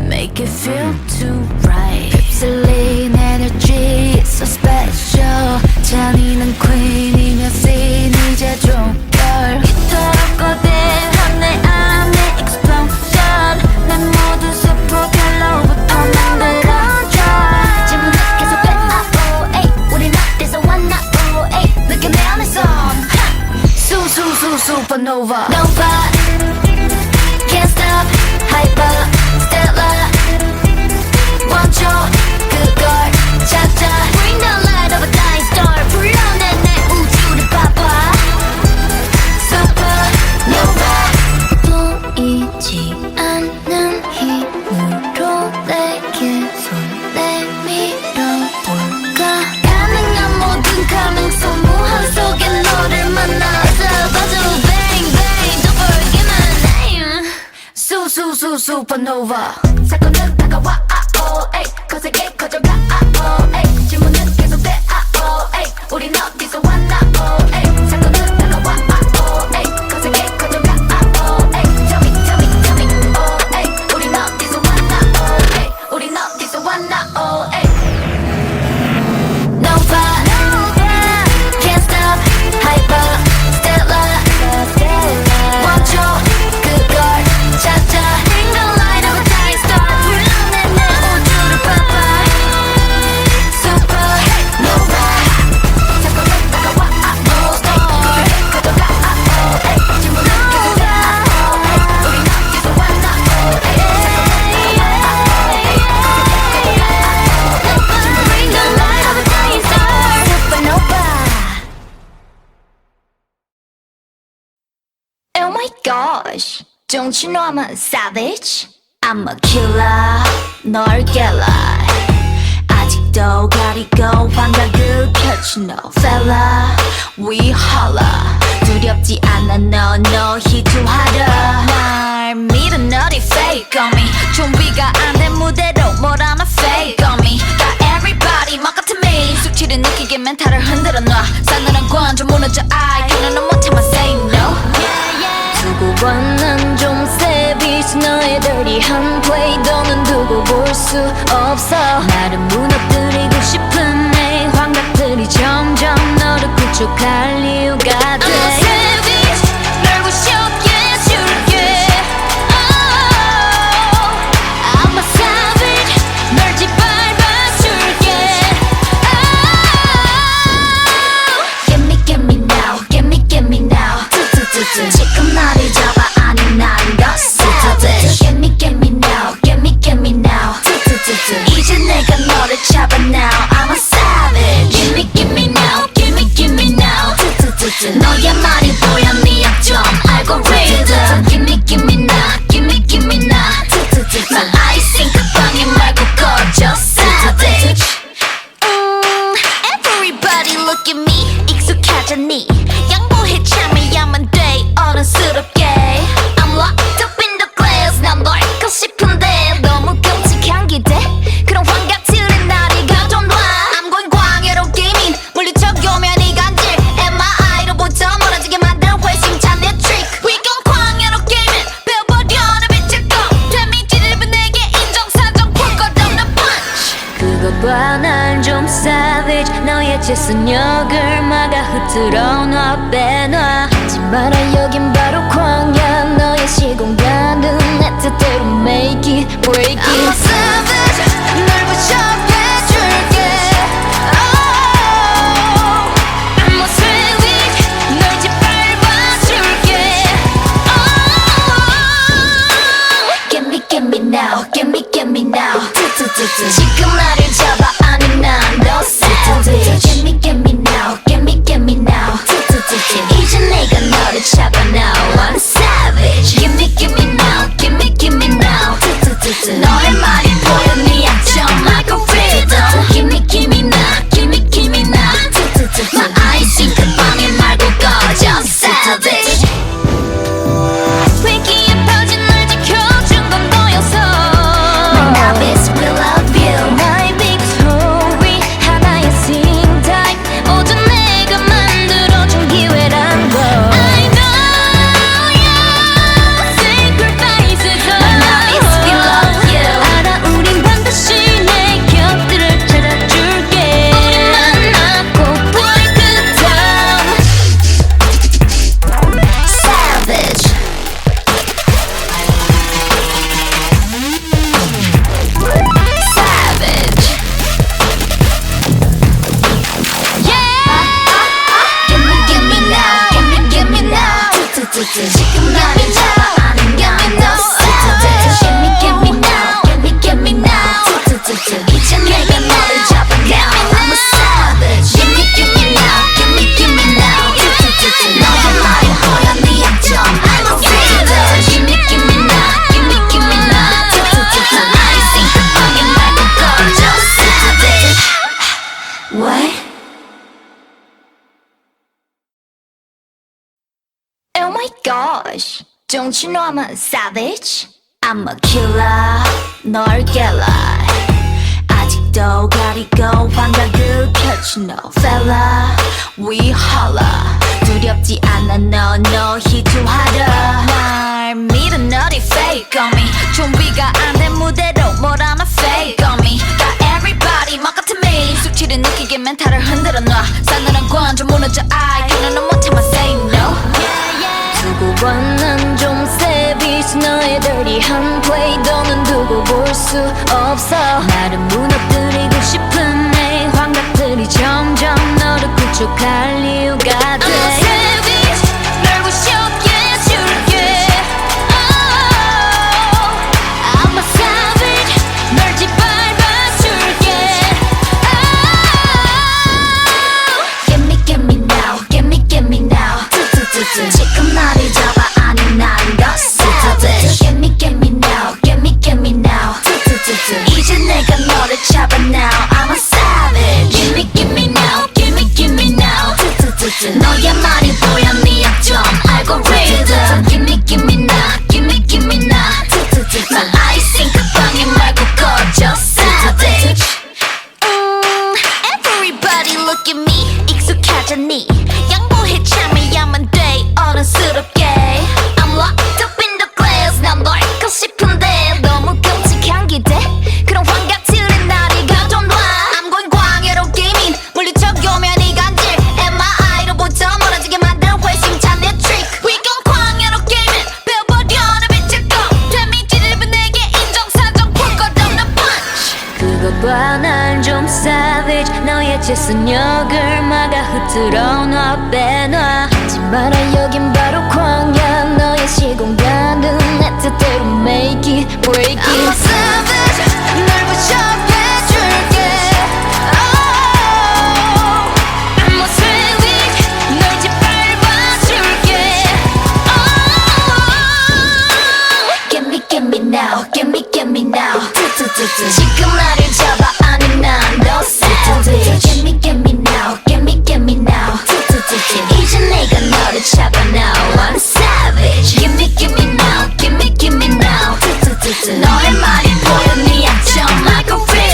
Make it feel too right. 휩쓸린 energy so special. 잔인한 queen이며 scene 이제 종결. 이토록 거대한 내 안의 explosion. 난 모든 super hello부터 만들어. 질문은 계속 돼. 우린 어디서 왔나. 느껴 내 안에선 supernova. Nova. Can't stop. Hyper. Stellar. 멈춰. 그걸 찾아. Bring the light of a dying star. 불러내 내 우주를 봐봐. Supernova. 보이지 않는 힘으로 내게 손 내밀어볼까. 가능한 모든 가능성 무한 속에 너를 만나서 봐줘. Bang bang don't forget my name. Supernova. 사건은 다가와. 거세게 커져가. 질문은 계속돼. 우린 어디서 왔나. 사건은 다가와. 거세게 커져가. Tell me. 우린 어디서 왔나. 우린 어디서 왔나. Nova. Can't stop. Hyper. Stellar. 멈춰. 그걸 찾아. Bring the light of a dying star. 불러내 내 우주를 봐봐. Supernova. 사건은 다가와. 거세게 커져가. 질문은 계속돼. 우린 어디서 왔나. Bring the light of a dying star. Supernova. Oh my gosh, don't you know I'm a savage? I'm a killer, 널 깨라. 아직도 가리고 환각을 펼치 no fella. We holla. 두렵지 않아 no 희투하라. 날 믿어 너리 fake on me. 준비가 안 된 무대로 뭘 하나 fake on me. Got everybody 막 같은 me. 숙취를 느끼게 멘탈을 흔들어 놔. 싸늘한 관점 무너져 I 그는 못해만 say no. 두고 봐 난 좀 savage. 너의 dirty한 play 너는 두고 볼 수 없어. 나를 무너뜨리고 싶은 내 환각들이 점점 너를 구축할 이유가 돼. I'm a savage. 널 부셔게 해줄게. I'm a savage. 널 짓밟아줄게. Get me now. Get me now. 지금 나를 잡아 아니 난 더 savage. Get me now. Get me now. 이제 내가 너를 잡아 now. I'm a savage. Give me now. Give me now. 너의 말이 보여 네 약점 알고리즘. Give me now. Give me now. 난 아이싱 그 방에 말고 꺼져 savage. Everybody look at me. 익숙하잖니. 양보해 참아야만 돼 어른스럽게. I'm locked up in the glass. 난 널 거 싶은데 너무 끔찍한 기대. 그런 환각들은 나를 가져놔. I'm going 광야로 게이밍. 물리쳐오면 이 간질 MRI로부터 멀어지게 만드는 회심찬 내 trick. We gon' 광야로 게이밍. 배워버려 내 빛의 거. 데미지를 내게 인정사정 풀 것 없는 punch. 그거 봐 난 좀 savage. 너의 채선역을 막아 흐트러 놔 빼놔 하지 마라 여긴 바로 광야 너의 시공간은 내 뜻대로 make it break it I'm a savage 널 부셔해줄게 oh, I'm a savage 널 짓밟아줄게 oh, Get me now Get me now 지금 나를 잡아 아니 난 너 savage Get me now Get me now 이제 내가 너를 잡아 now I'm savage Give me now Give me now 너의 말이 보여 네 약점 like a rhythm Give me now Give me now My eyes see 그 방에 말고 꺼져 savage 위기에 퍼진 널 지켜준 건 너였어 My novice will love you 나의 victory 하나의 sing type 모두 내가 만들어준 기회란 걸 I know your sacrifices My novice will love you 알아 우린 반드시 내 곁들을 찾아줄게 우리 만나고 break it down Savage Savage Yeah Give me now Give me now 지금 나를 잡아 아는 건 no savage Give me now Give me now 이제 내가 너를 잡아 now I'm a savage Give me now Give me now 너의 말이 보여 네 약점 I'm a rhythm Give me now Give me now I see 그 방에 말고 꺼져 savage What? Oh my gosh, don't you know I'm a savage? I'm a killer, 널 깨라 아직도 가리고 환각을 펼치 no fella We holla 두렵지 않아 no 희투하라 날 믿어 너리 fake on me 준비가 안 된 무대로 뭘 하나 fake on me Got everybody 막 같은 me 숙취를 느끼게 멘탈을 흔들어 놔 싸늘한 관점 무너져 I 그는 못해만 say no 두고 봐난 좀 savage 너의 dirty한 play 너는 두고 볼 수 없어 나를 무너뜨리고 싶은 내 환각들이 점점 너를 구축할 이유가 돼 I'm a savage 널 부셔게 해줄게 oh, I'm a savage 널 짓밟아줄게 oh, Give me now Give me now 지금 나를 잡아 아니 난 너 savage Give me now Give me now 이제 내가 너를 잡아 now I'm a savage Give me now Give me now 너의 말이 보여 네 약점 algorithm Give me now Give me now My eyes see 그 방에 말고 꺼져 savage Everybody look at me 익숙하잖니 양보해 참아야만 돼 어른스럽게 I'm locked up in the glass 난 널 잊고 싶은데 너무 끔찍한 기대 그런 환각들은 나를 가둬놔 I'm going 광야로 게이밍 물리쳐오면 이 간질 MRI로부터 멀어지게 만드는 회심찬 내 trick We gon' 광야로 게이밍 배워버려 내 빛을 꺼 데미지를 내게 인정사정 풀 것 없는 punch 그거 봐 난 좀 savage 너의 채선역을 막아 흐트러 놔 빼놔 하지 마라 여긴 바로 광야 너의 시공간은 내 뜻대로 make it break it I'm a savage 널 부셔해줄게 oh, I'm a savage 널 짓밟아줄게 oh, Give me now Give me now 지금 나를 잡아 아니 난 너 savage Give me now Give me now 이제 내가 너를 잡아 now I'm savage Give me now Give me now 너의 말이 보여 네 약점 like a rhythm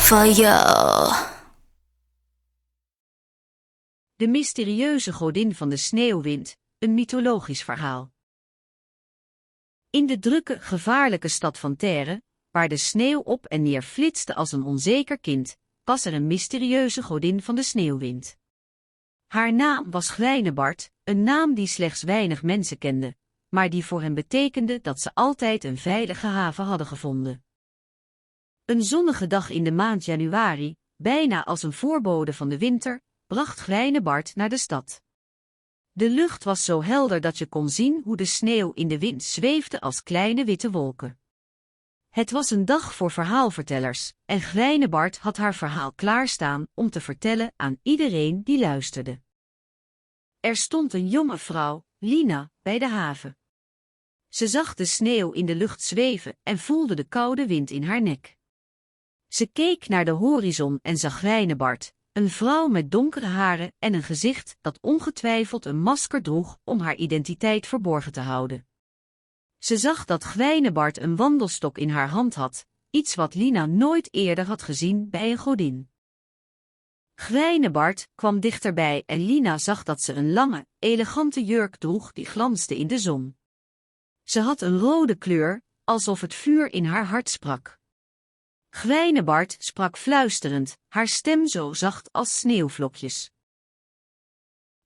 for you. De mysterieuze godin van de sneeuwwind, een mythologisch verhaal. In de drukke, gevaarlijke stad van Terre, waar de sneeuw op en neer flitste als een onzeker kind, was er een mysterieuze godin van de sneeuwwind. Haar naam was Gwijnebart, een naam die slechts weinig mensen kenden, maar die voor hen betekende dat ze altijd een veilige haven hadden gevonden. Een zonnige dag in de maand januari, bijna als een voorbode van de winter, bracht Gwijnebart naar de stad. De lucht was zo helder dat je kon zien hoe de sneeuw in de wind zweefde als kleine witte wolken. Het was een dag voor verhaalvertellers, en Gwijnebart had haar verhaal klaarstaan om te vertellen aan iedereen die luisterde. Er stond een jonge vrouw, Lina, bij de haven. Ze zag de sneeuw in de lucht zweven en voelde de koude wind in haar nek. Ze keek naar de horizon en zag Gwijnebart, een vrouw met donkere haren en een gezicht dat ongetwijfeld een masker droeg om haar identiteit verborgen te houden. Ze zag dat Gwijnebart een wandelstok in haar hand had, iets wat Lina nooit eerder had gezien bij een godin. Gwijnebart kwam dichterbij en Lina zag dat ze een lange, elegante jurk droeg die glansde in de zon. Ze had een rode kleur, alsof het vuur in haar hart sprak. Gwijnebart sprak fluisterend, haar stem zo zacht als sneeuwvlokjes.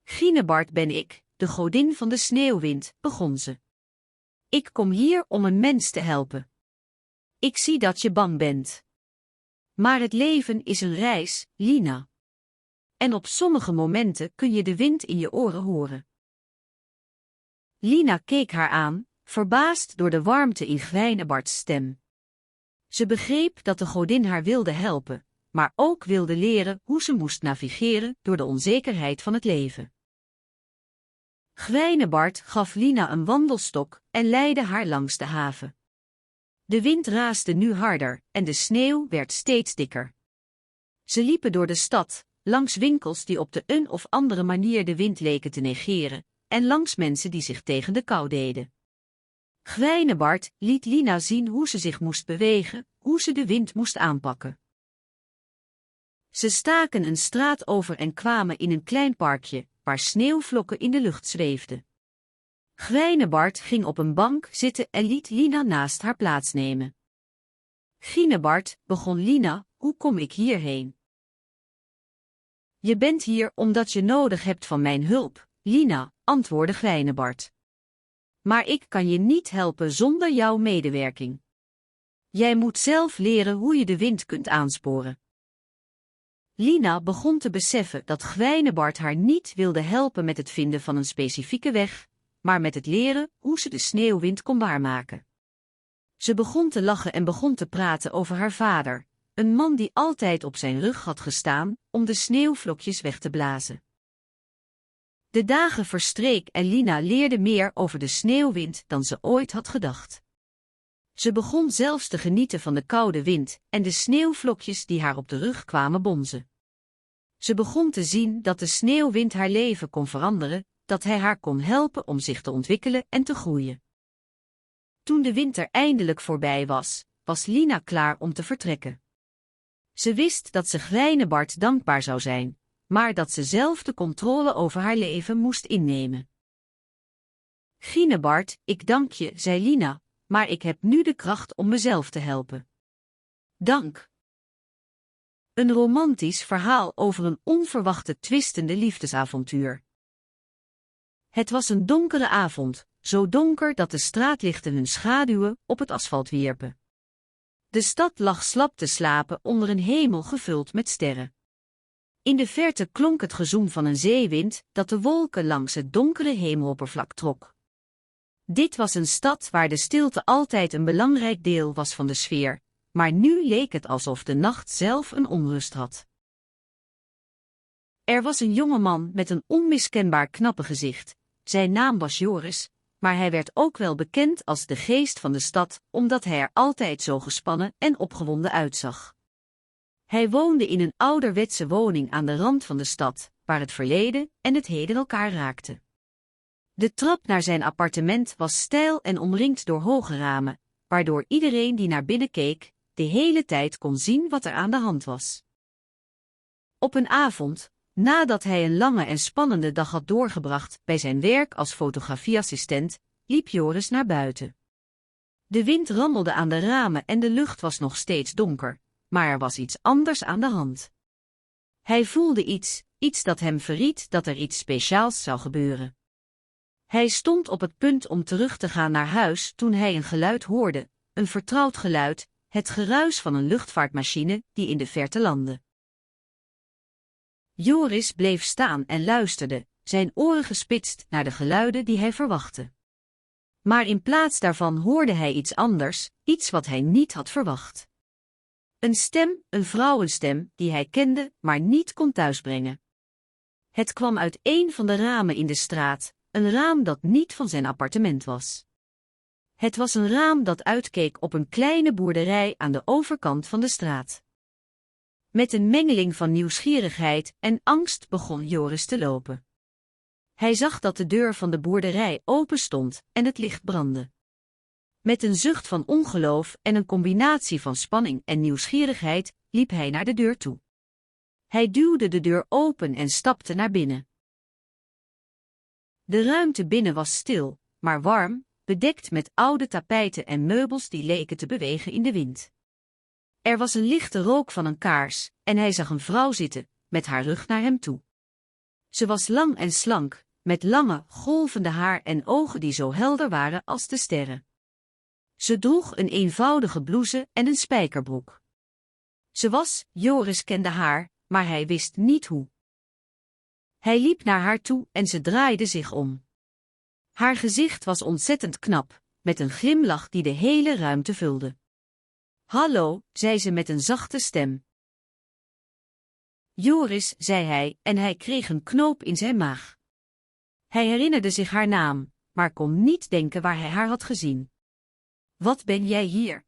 Ginebart ben ik, de godin van de sneeuwwind, begon ze. Ik kom hier om een mens te helpen. Ik zie dat je bang bent. Maar het leven is een reis, Lina. En op sommige momenten kun je de wind in je oren horen. Lina keek haar aan, verbaasd door de warmte in Gwijnebarts stem. Ze begreep dat de godin haar wilde helpen, maar ook wilde leren hoe ze moest navigeren door de onzekerheid van het leven. Gwijnebart gaf Lina een wandelstok en leidde haar langs de haven. De wind raasde nu harder en de sneeuw werd steeds dikker. Ze liepen door de stad, langs winkels die op de een of andere manier de wind leken te negeren, en langs mensen die zich tegen de kou deden. Gwijnebart liet Lina zien hoe ze zich moest bewegen, hoe ze de wind moest aanpakken. Ze staken een straat over en kwamen in een klein parkje, waar sneeuwvlokken in de lucht zweefden. Gwijnebart ging op een bank zitten en liet Lina naast haar plaatsnemen. Ginebart, begon Lina, hoe kom ik hierheen? Je bent hier omdat je nodig hebt van mijn hulp, Lina, antwoordde Gwijnebart. Maar ik kan je niet helpen zonder jouw medewerking. Jij moet zelf leren hoe je de wind kunt aansporen. Lina begon te beseffen dat Gwijnebart haar niet wilde helpen met het vinden van een specifieke weg, maar met het leren hoe ze de sneeuwwind kon waarmaken. Ze begon te lachen en begon te praten over haar vader, een man die altijd op zijn rug had gestaan om de sneeuwvlokjes weg te blazen. De dagen verstreek en Lina leerde meer over de sneeuwwind dan ze ooit had gedacht. Ze begon zelfs te genieten van de koude wind en de sneeuwvlokjes die haar op de rug kwamen bonzen. Ze begon te zien dat de sneeuwwind haar leven kon veranderen, dat hij haar kon helpen om zich te ontwikkelen en te groeien. Toen de winter eindelijk voorbij was, was Lina klaar om te vertrekken. Ze wist dat ze Gwijnebart dankbaar zou zijn, maar dat ze zelf de controle over haar leven moest innemen. Ginebart, ik dank je, zei Lina, maar ik heb nu de kracht om mezelf te helpen. Dank. Een romantisch verhaal over een onverwachte twistende liefdesavontuur. Het was een donkere avond, zo donker dat de straatlichten hun schaduwen op het asfalt wierpen. De stad lag slap te slapen onder een hemel gevuld met sterren. In de verte klonk het gezoem van een zeewind dat de wolken langs het donkere hemeloppervlak trok. Dit was een stad waar de stilte altijd een belangrijk deel was van de sfeer, maar nu leek het alsof de nacht zelf een onrust had. Er was een jonge man met een onmiskenbaar knappe gezicht. Zijn naam was Joris, maar hij werd ook wel bekend als de geest van de stad, omdat hij er altijd zo gespannen en opgewonden uitzag. Hij woonde in een ouderwetse woning aan de rand van de stad, waar het verleden en het heden elkaar raakten. De trap naar zijn appartement was steil en omringd door hoge ramen, waardoor iedereen die naar binnen keek, de hele tijd kon zien wat er aan de hand was. Op een avond, nadat hij een lange en spannende dag had doorgebracht bij zijn werk als fotografieassistent, liep Joris naar buiten. De wind rammelde aan de ramen en de lucht was nog steeds donker, maar er was iets anders aan de hand. Hij voelde iets dat hem verried dat er iets speciaals zou gebeuren. Hij stond op het punt om terug te gaan naar huis toen hij een geluid hoorde, een vertrouwd geluid, het geruis van een luchtvaartmachine die in de verte landde. Joris bleef staan en luisterde, zijn oren gespitst naar de geluiden die hij verwachtte. Maar in plaats daarvan hoorde hij iets anders, iets wat hij niet had verwacht. Een stem, een vrouwenstem, die hij kende, maar niet kon thuisbrengen. Het kwam uit een van de ramen in de straat, een raam dat niet van zijn appartement was. Het was een raam dat uitkeek op een kleine boerderij aan de overkant van de straat. Met een mengeling van nieuwsgierigheid en angst begon Joris te lopen. Hij zag dat de deur van de boerderij open stond en het licht brandde. Met een zucht van ongeloof en een combinatie van spanning en nieuwsgierigheid liep hij naar de deur toe. Hij duwde de deur open en stapte naar binnen. De ruimte binnen was stil, maar warm, bedekt met oude tapijten en meubels die leken te bewegen in de wind. Er was een lichte rook van een kaars, en hij zag een vrouw zitten, met haar rug naar hem toe. Ze was lang en slank, met lange, golvende haar en ogen die zo helder waren als de sterren. Ze droeg een eenvoudige blouse en een spijkerbroek. Joris kende haar, maar hij wist niet hoe. Hij liep naar haar toe en ze draaide zich om. Haar gezicht was ontzettend knap, met een glimlach die de hele ruimte vulde. Hallo, zei ze met een zachte stem. Joris, zei hij, en hij kreeg een knoop in zijn maag. Hij herinnerde zich haar naam, maar kon niet denken waar hij haar had gezien. Wat ben jij hier?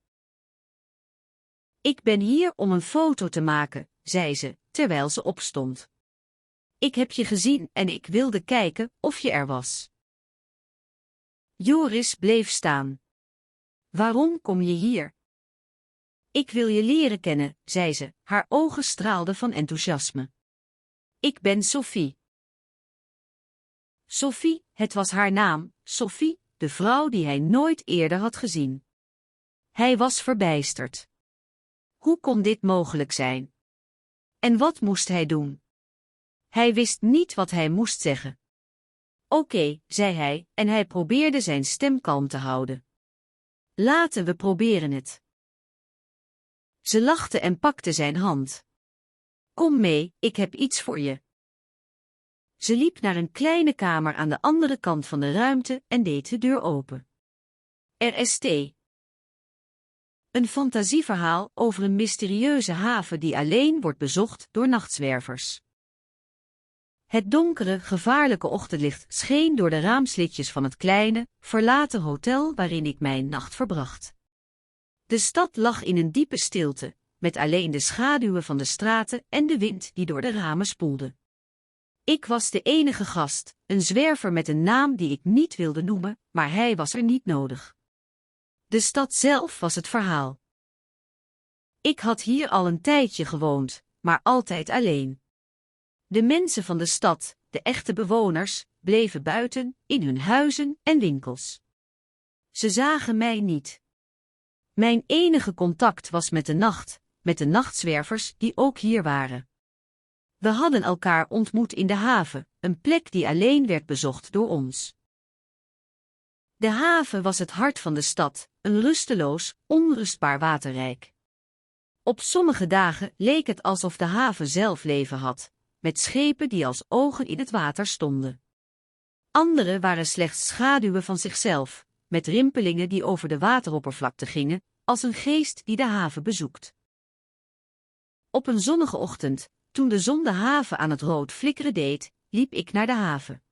Ik ben hier om een foto te maken, zei ze, terwijl ze opstond. Ik heb je gezien en ik wilde kijken of je er was. Joris bleef staan. Waarom kom je hier? Ik wil je leren kennen, zei ze, haar ogen straalden van enthousiasme. Ik ben Sophie. Sophie, het was haar naam, Sophie, de vrouw die hij nooit eerder had gezien. Hij was verbijsterd. Hoe kon dit mogelijk zijn? En wat moest hij doen? Hij wist niet wat hij moest zeggen. Oké, zei hij, en hij probeerde zijn stem kalm te houden. Laten we proberen het. Ze lachte en pakte zijn hand. Kom mee, ik heb iets voor je. Ze liep naar een kleine kamer aan de andere kant van de ruimte en deed de deur open. RST. Een fantasieverhaal over een mysterieuze haven die alleen wordt bezocht door nachtzwervers. Het donkere, gevaarlijke ochtendlicht scheen door de raamslitjes van het kleine, verlaten hotel waarin ik mijn nacht verbracht. De stad lag in een diepe stilte, met alleen de schaduwen van de straten en de wind die door de ramen spoelde. Ik was de enige gast, een zwerver met een naam die ik niet wilde noemen, maar hij was er niet nodig. De stad zelf was het verhaal. Ik had hier al een tijdje gewoond, maar altijd alleen. De mensen van de stad, de echte bewoners, bleven buiten, in hun huizen en winkels. Ze zagen mij niet. Mijn enige contact was met de nacht, met de nachtzwervers die ook hier waren. We hadden elkaar ontmoet in de haven, een plek die alleen werd bezocht door ons. De haven was het hart van de stad, een rusteloos, onrustbaar waterrijk. Op sommige dagen leek het alsof de haven zelf leven had, met schepen die als ogen in het water stonden. Andere waren slechts schaduwen van zichzelf, met rimpelingen die over de wateroppervlakte gingen, als een geest die de haven bezoekt. Op een zonnige ochtend, toen de zon de haven aan het rood flikkeren deed, liep ik naar de haven.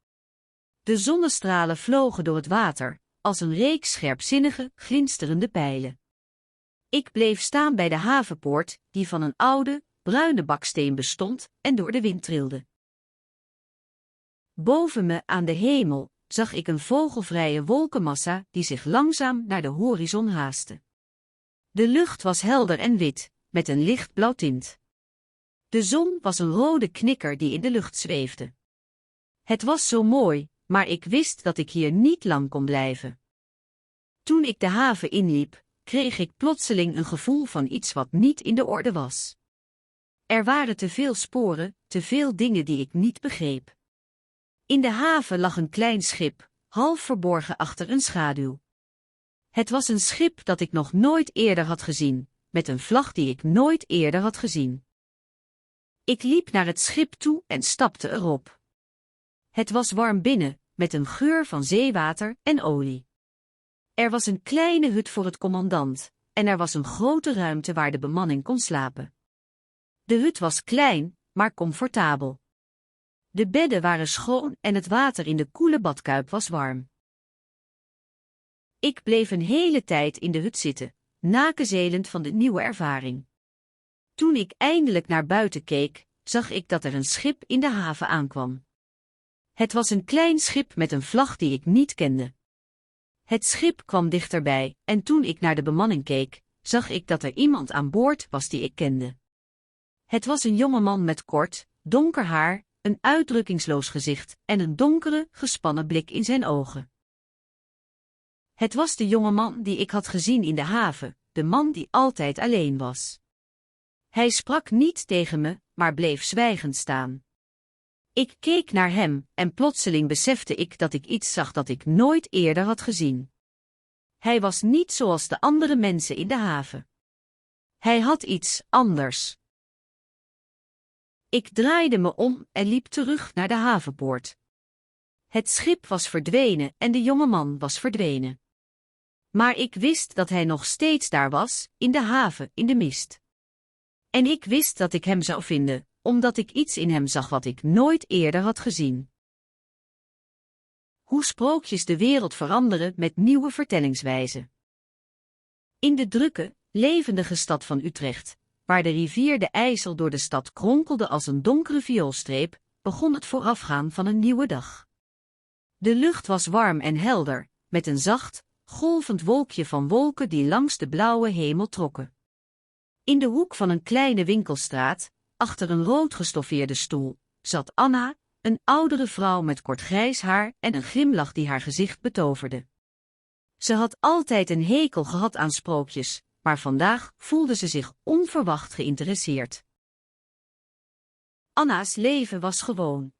De zonnestralen vlogen door het water, als een reeks scherpzinnige, glinsterende pijlen. Ik bleef staan bij de havenpoort, die van een oude, bruine baksteen bestond en door de wind trilde. Boven me aan de hemel zag ik een vogelvrije wolkenmassa die zich langzaam naar de horizon haastte. De lucht was helder en wit, met een lichtblauw tint. De zon was een rode knikker die in de lucht zweefde. Het was zo mooi, maar ik wist dat ik hier niet lang kon blijven. Toen ik de haven inliep, kreeg ik plotseling een gevoel van iets wat niet in de orde was. Er waren te veel sporen, te veel dingen die ik niet begreep. In de haven lag een klein schip, half verborgen achter een schaduw. Het was een schip dat ik nog nooit eerder had gezien, met een vlag die ik nooit eerder had gezien. Ik liep naar het schip toe en stapte erop. Het was warm binnen, met een geur van zeewater en olie. Er was een kleine hut voor het commandant, en er was een grote ruimte waar de bemanning kon slapen. De hut was klein, maar comfortabel. De bedden waren schoon en het water in de koele badkuip was warm. Ik bleef een hele tijd in de hut zitten, nakenzelend van de nieuwe ervaring. Toen ik eindelijk naar buiten keek, zag ik dat er een schip in de haven aankwam. Het was een klein schip met een vlag die ik niet kende. Het schip kwam dichterbij, en toen ik naar de bemanning keek, zag ik dat er iemand aan boord was die ik kende. Het was een jonge man met kort, donker haar, een uitdrukkingsloos gezicht en een donkere, gespannen blik in zijn ogen. Het was de jonge man die ik had gezien in de haven, de man die altijd alleen was. Hij sprak niet tegen me, maar bleef zwijgend staan. Ik keek naar hem, en plotseling besefte ik dat ik iets zag dat ik nooit eerder had gezien. Hij was niet zoals de andere mensen in de haven. Hij had iets anders. Ik draaide me om en liep terug naar de havenpoort. Het schip was verdwenen en de jonge man was verdwenen. Maar ik wist dat hij nog steeds daar was, in de haven, in de mist. En ik wist dat ik hem zou vinden, omdat ik iets in hem zag wat ik nooit eerder had gezien. Hoe sprookjes de wereld veranderen met nieuwe vertellingswijzen. In de drukke, levendige stad van Utrecht, waar de rivier de IJssel door de stad kronkelde als een donkere vioolstreep, begon het voorafgaan van een nieuwe dag. De lucht was warm en helder, met een zacht, golvend wolkje van wolken die langs de blauwe hemel trokken. In de hoek van een kleine winkelstraat, achter een rood gestoffeerde stoel, zat Anna, een oudere vrouw met kort grijs haar en een glimlach die haar gezicht betoverde. Ze had altijd een hekel gehad aan sprookjes, maar vandaag voelde ze zich onverwacht geïnteresseerd. Anna's leven was gewoon.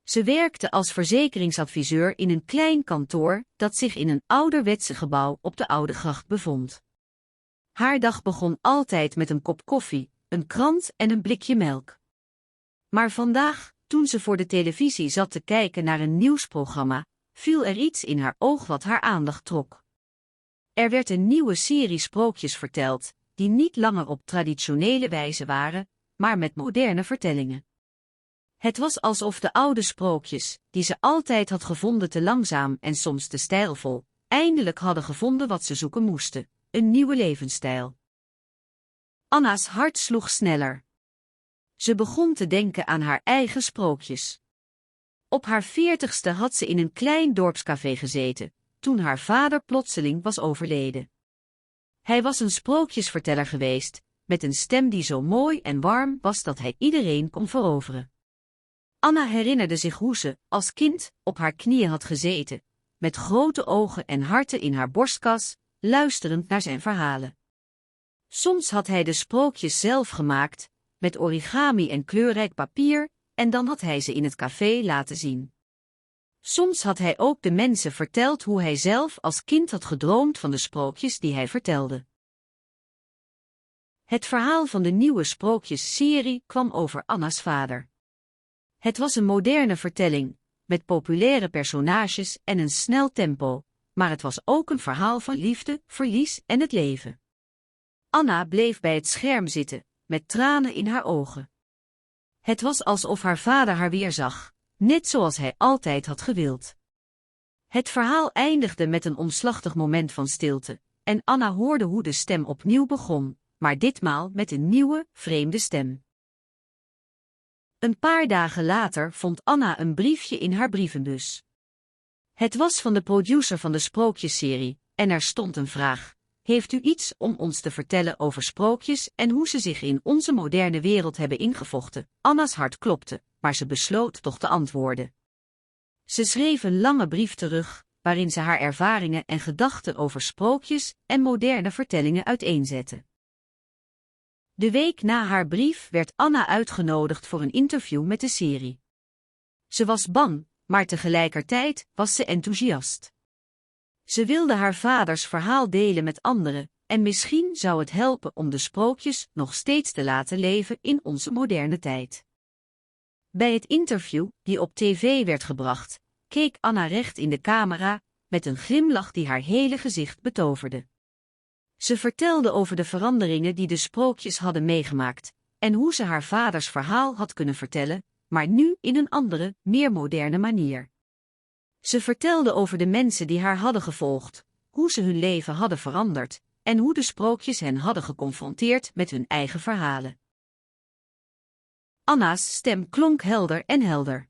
Ze werkte als verzekeringsadviseur in een klein kantoor dat zich in een ouderwetse gebouw op de Oude Gracht bevond. Haar dag begon altijd met een kop koffie, een krant en een blikje melk. Maar vandaag, toen ze voor de televisie zat te kijken naar een nieuwsprogramma, viel er iets in haar oog wat haar aandacht trok. Er werd een nieuwe serie sprookjes verteld, die niet langer op traditionele wijze waren, maar met moderne vertellingen. Het was alsof de oude sprookjes, die ze altijd had gevonden te langzaam en soms te stijlvol, eindelijk hadden gevonden wat ze zoeken moesten: een nieuwe levensstijl. Anna's hart sloeg sneller. Ze begon te denken aan haar eigen sprookjes. Op haar 40ste had ze in een klein dorpscafé gezeten, toen haar vader plotseling was overleden. Hij was een sprookjesverteller geweest, met een stem die zo mooi en warm was dat hij iedereen kon veroveren. Anna herinnerde zich hoe ze, als kind, op haar knieën had gezeten, met grote ogen en harten in haar borstkas, luisterend naar zijn verhalen. Soms had hij de sprookjes zelf gemaakt, met origami en kleurrijk papier, en dan had hij ze in het café laten zien. Soms had hij ook de mensen verteld hoe hij zelf als kind had gedroomd van de sprookjes die hij vertelde. Het verhaal van de nieuwe sprookjesserie kwam over Anna's vader. Het was een moderne vertelling, met populaire personages en een snel tempo, maar het was ook een verhaal van liefde, verlies en het leven. Anna bleef bij het scherm zitten, met tranen in haar ogen. Het was alsof haar vader haar weer zag, net zoals hij altijd had gewild. Het verhaal eindigde met een omslachtig moment van stilte, en Anna hoorde hoe de stem opnieuw begon, maar ditmaal met een nieuwe, vreemde stem. Een paar dagen later vond Anna een briefje in haar brievenbus. Het was van de producer van de sprookjesserie, en er stond een vraag: heeft u iets om ons te vertellen over sprookjes en hoe ze zich in onze moderne wereld hebben ingevochten? Anna's hart klopte, maar ze besloot toch te antwoorden. Ze schreef een lange brief terug, waarin ze haar ervaringen en gedachten over sprookjes en moderne vertellingen uiteenzette. De week na haar brief werd Anna uitgenodigd voor een interview met de serie. Ze was bang, maar tegelijkertijd was ze enthousiast. Ze wilde haar vaders verhaal delen met anderen, en misschien zou het helpen om de sprookjes nog steeds te laten leven in onze moderne tijd. Bij het interview, die op tv werd gebracht, keek Anna recht in de camera, met een glimlach die haar hele gezicht betoverde. Ze vertelde over de veranderingen die de sprookjes hadden meegemaakt, en hoe ze haar vaders verhaal had kunnen vertellen, maar nu in een andere, meer moderne manier. Ze vertelde over de mensen die haar hadden gevolgd, hoe ze hun leven hadden veranderd, en hoe de sprookjes hen hadden geconfronteerd met hun eigen verhalen. Anna's stem klonk helder en helder.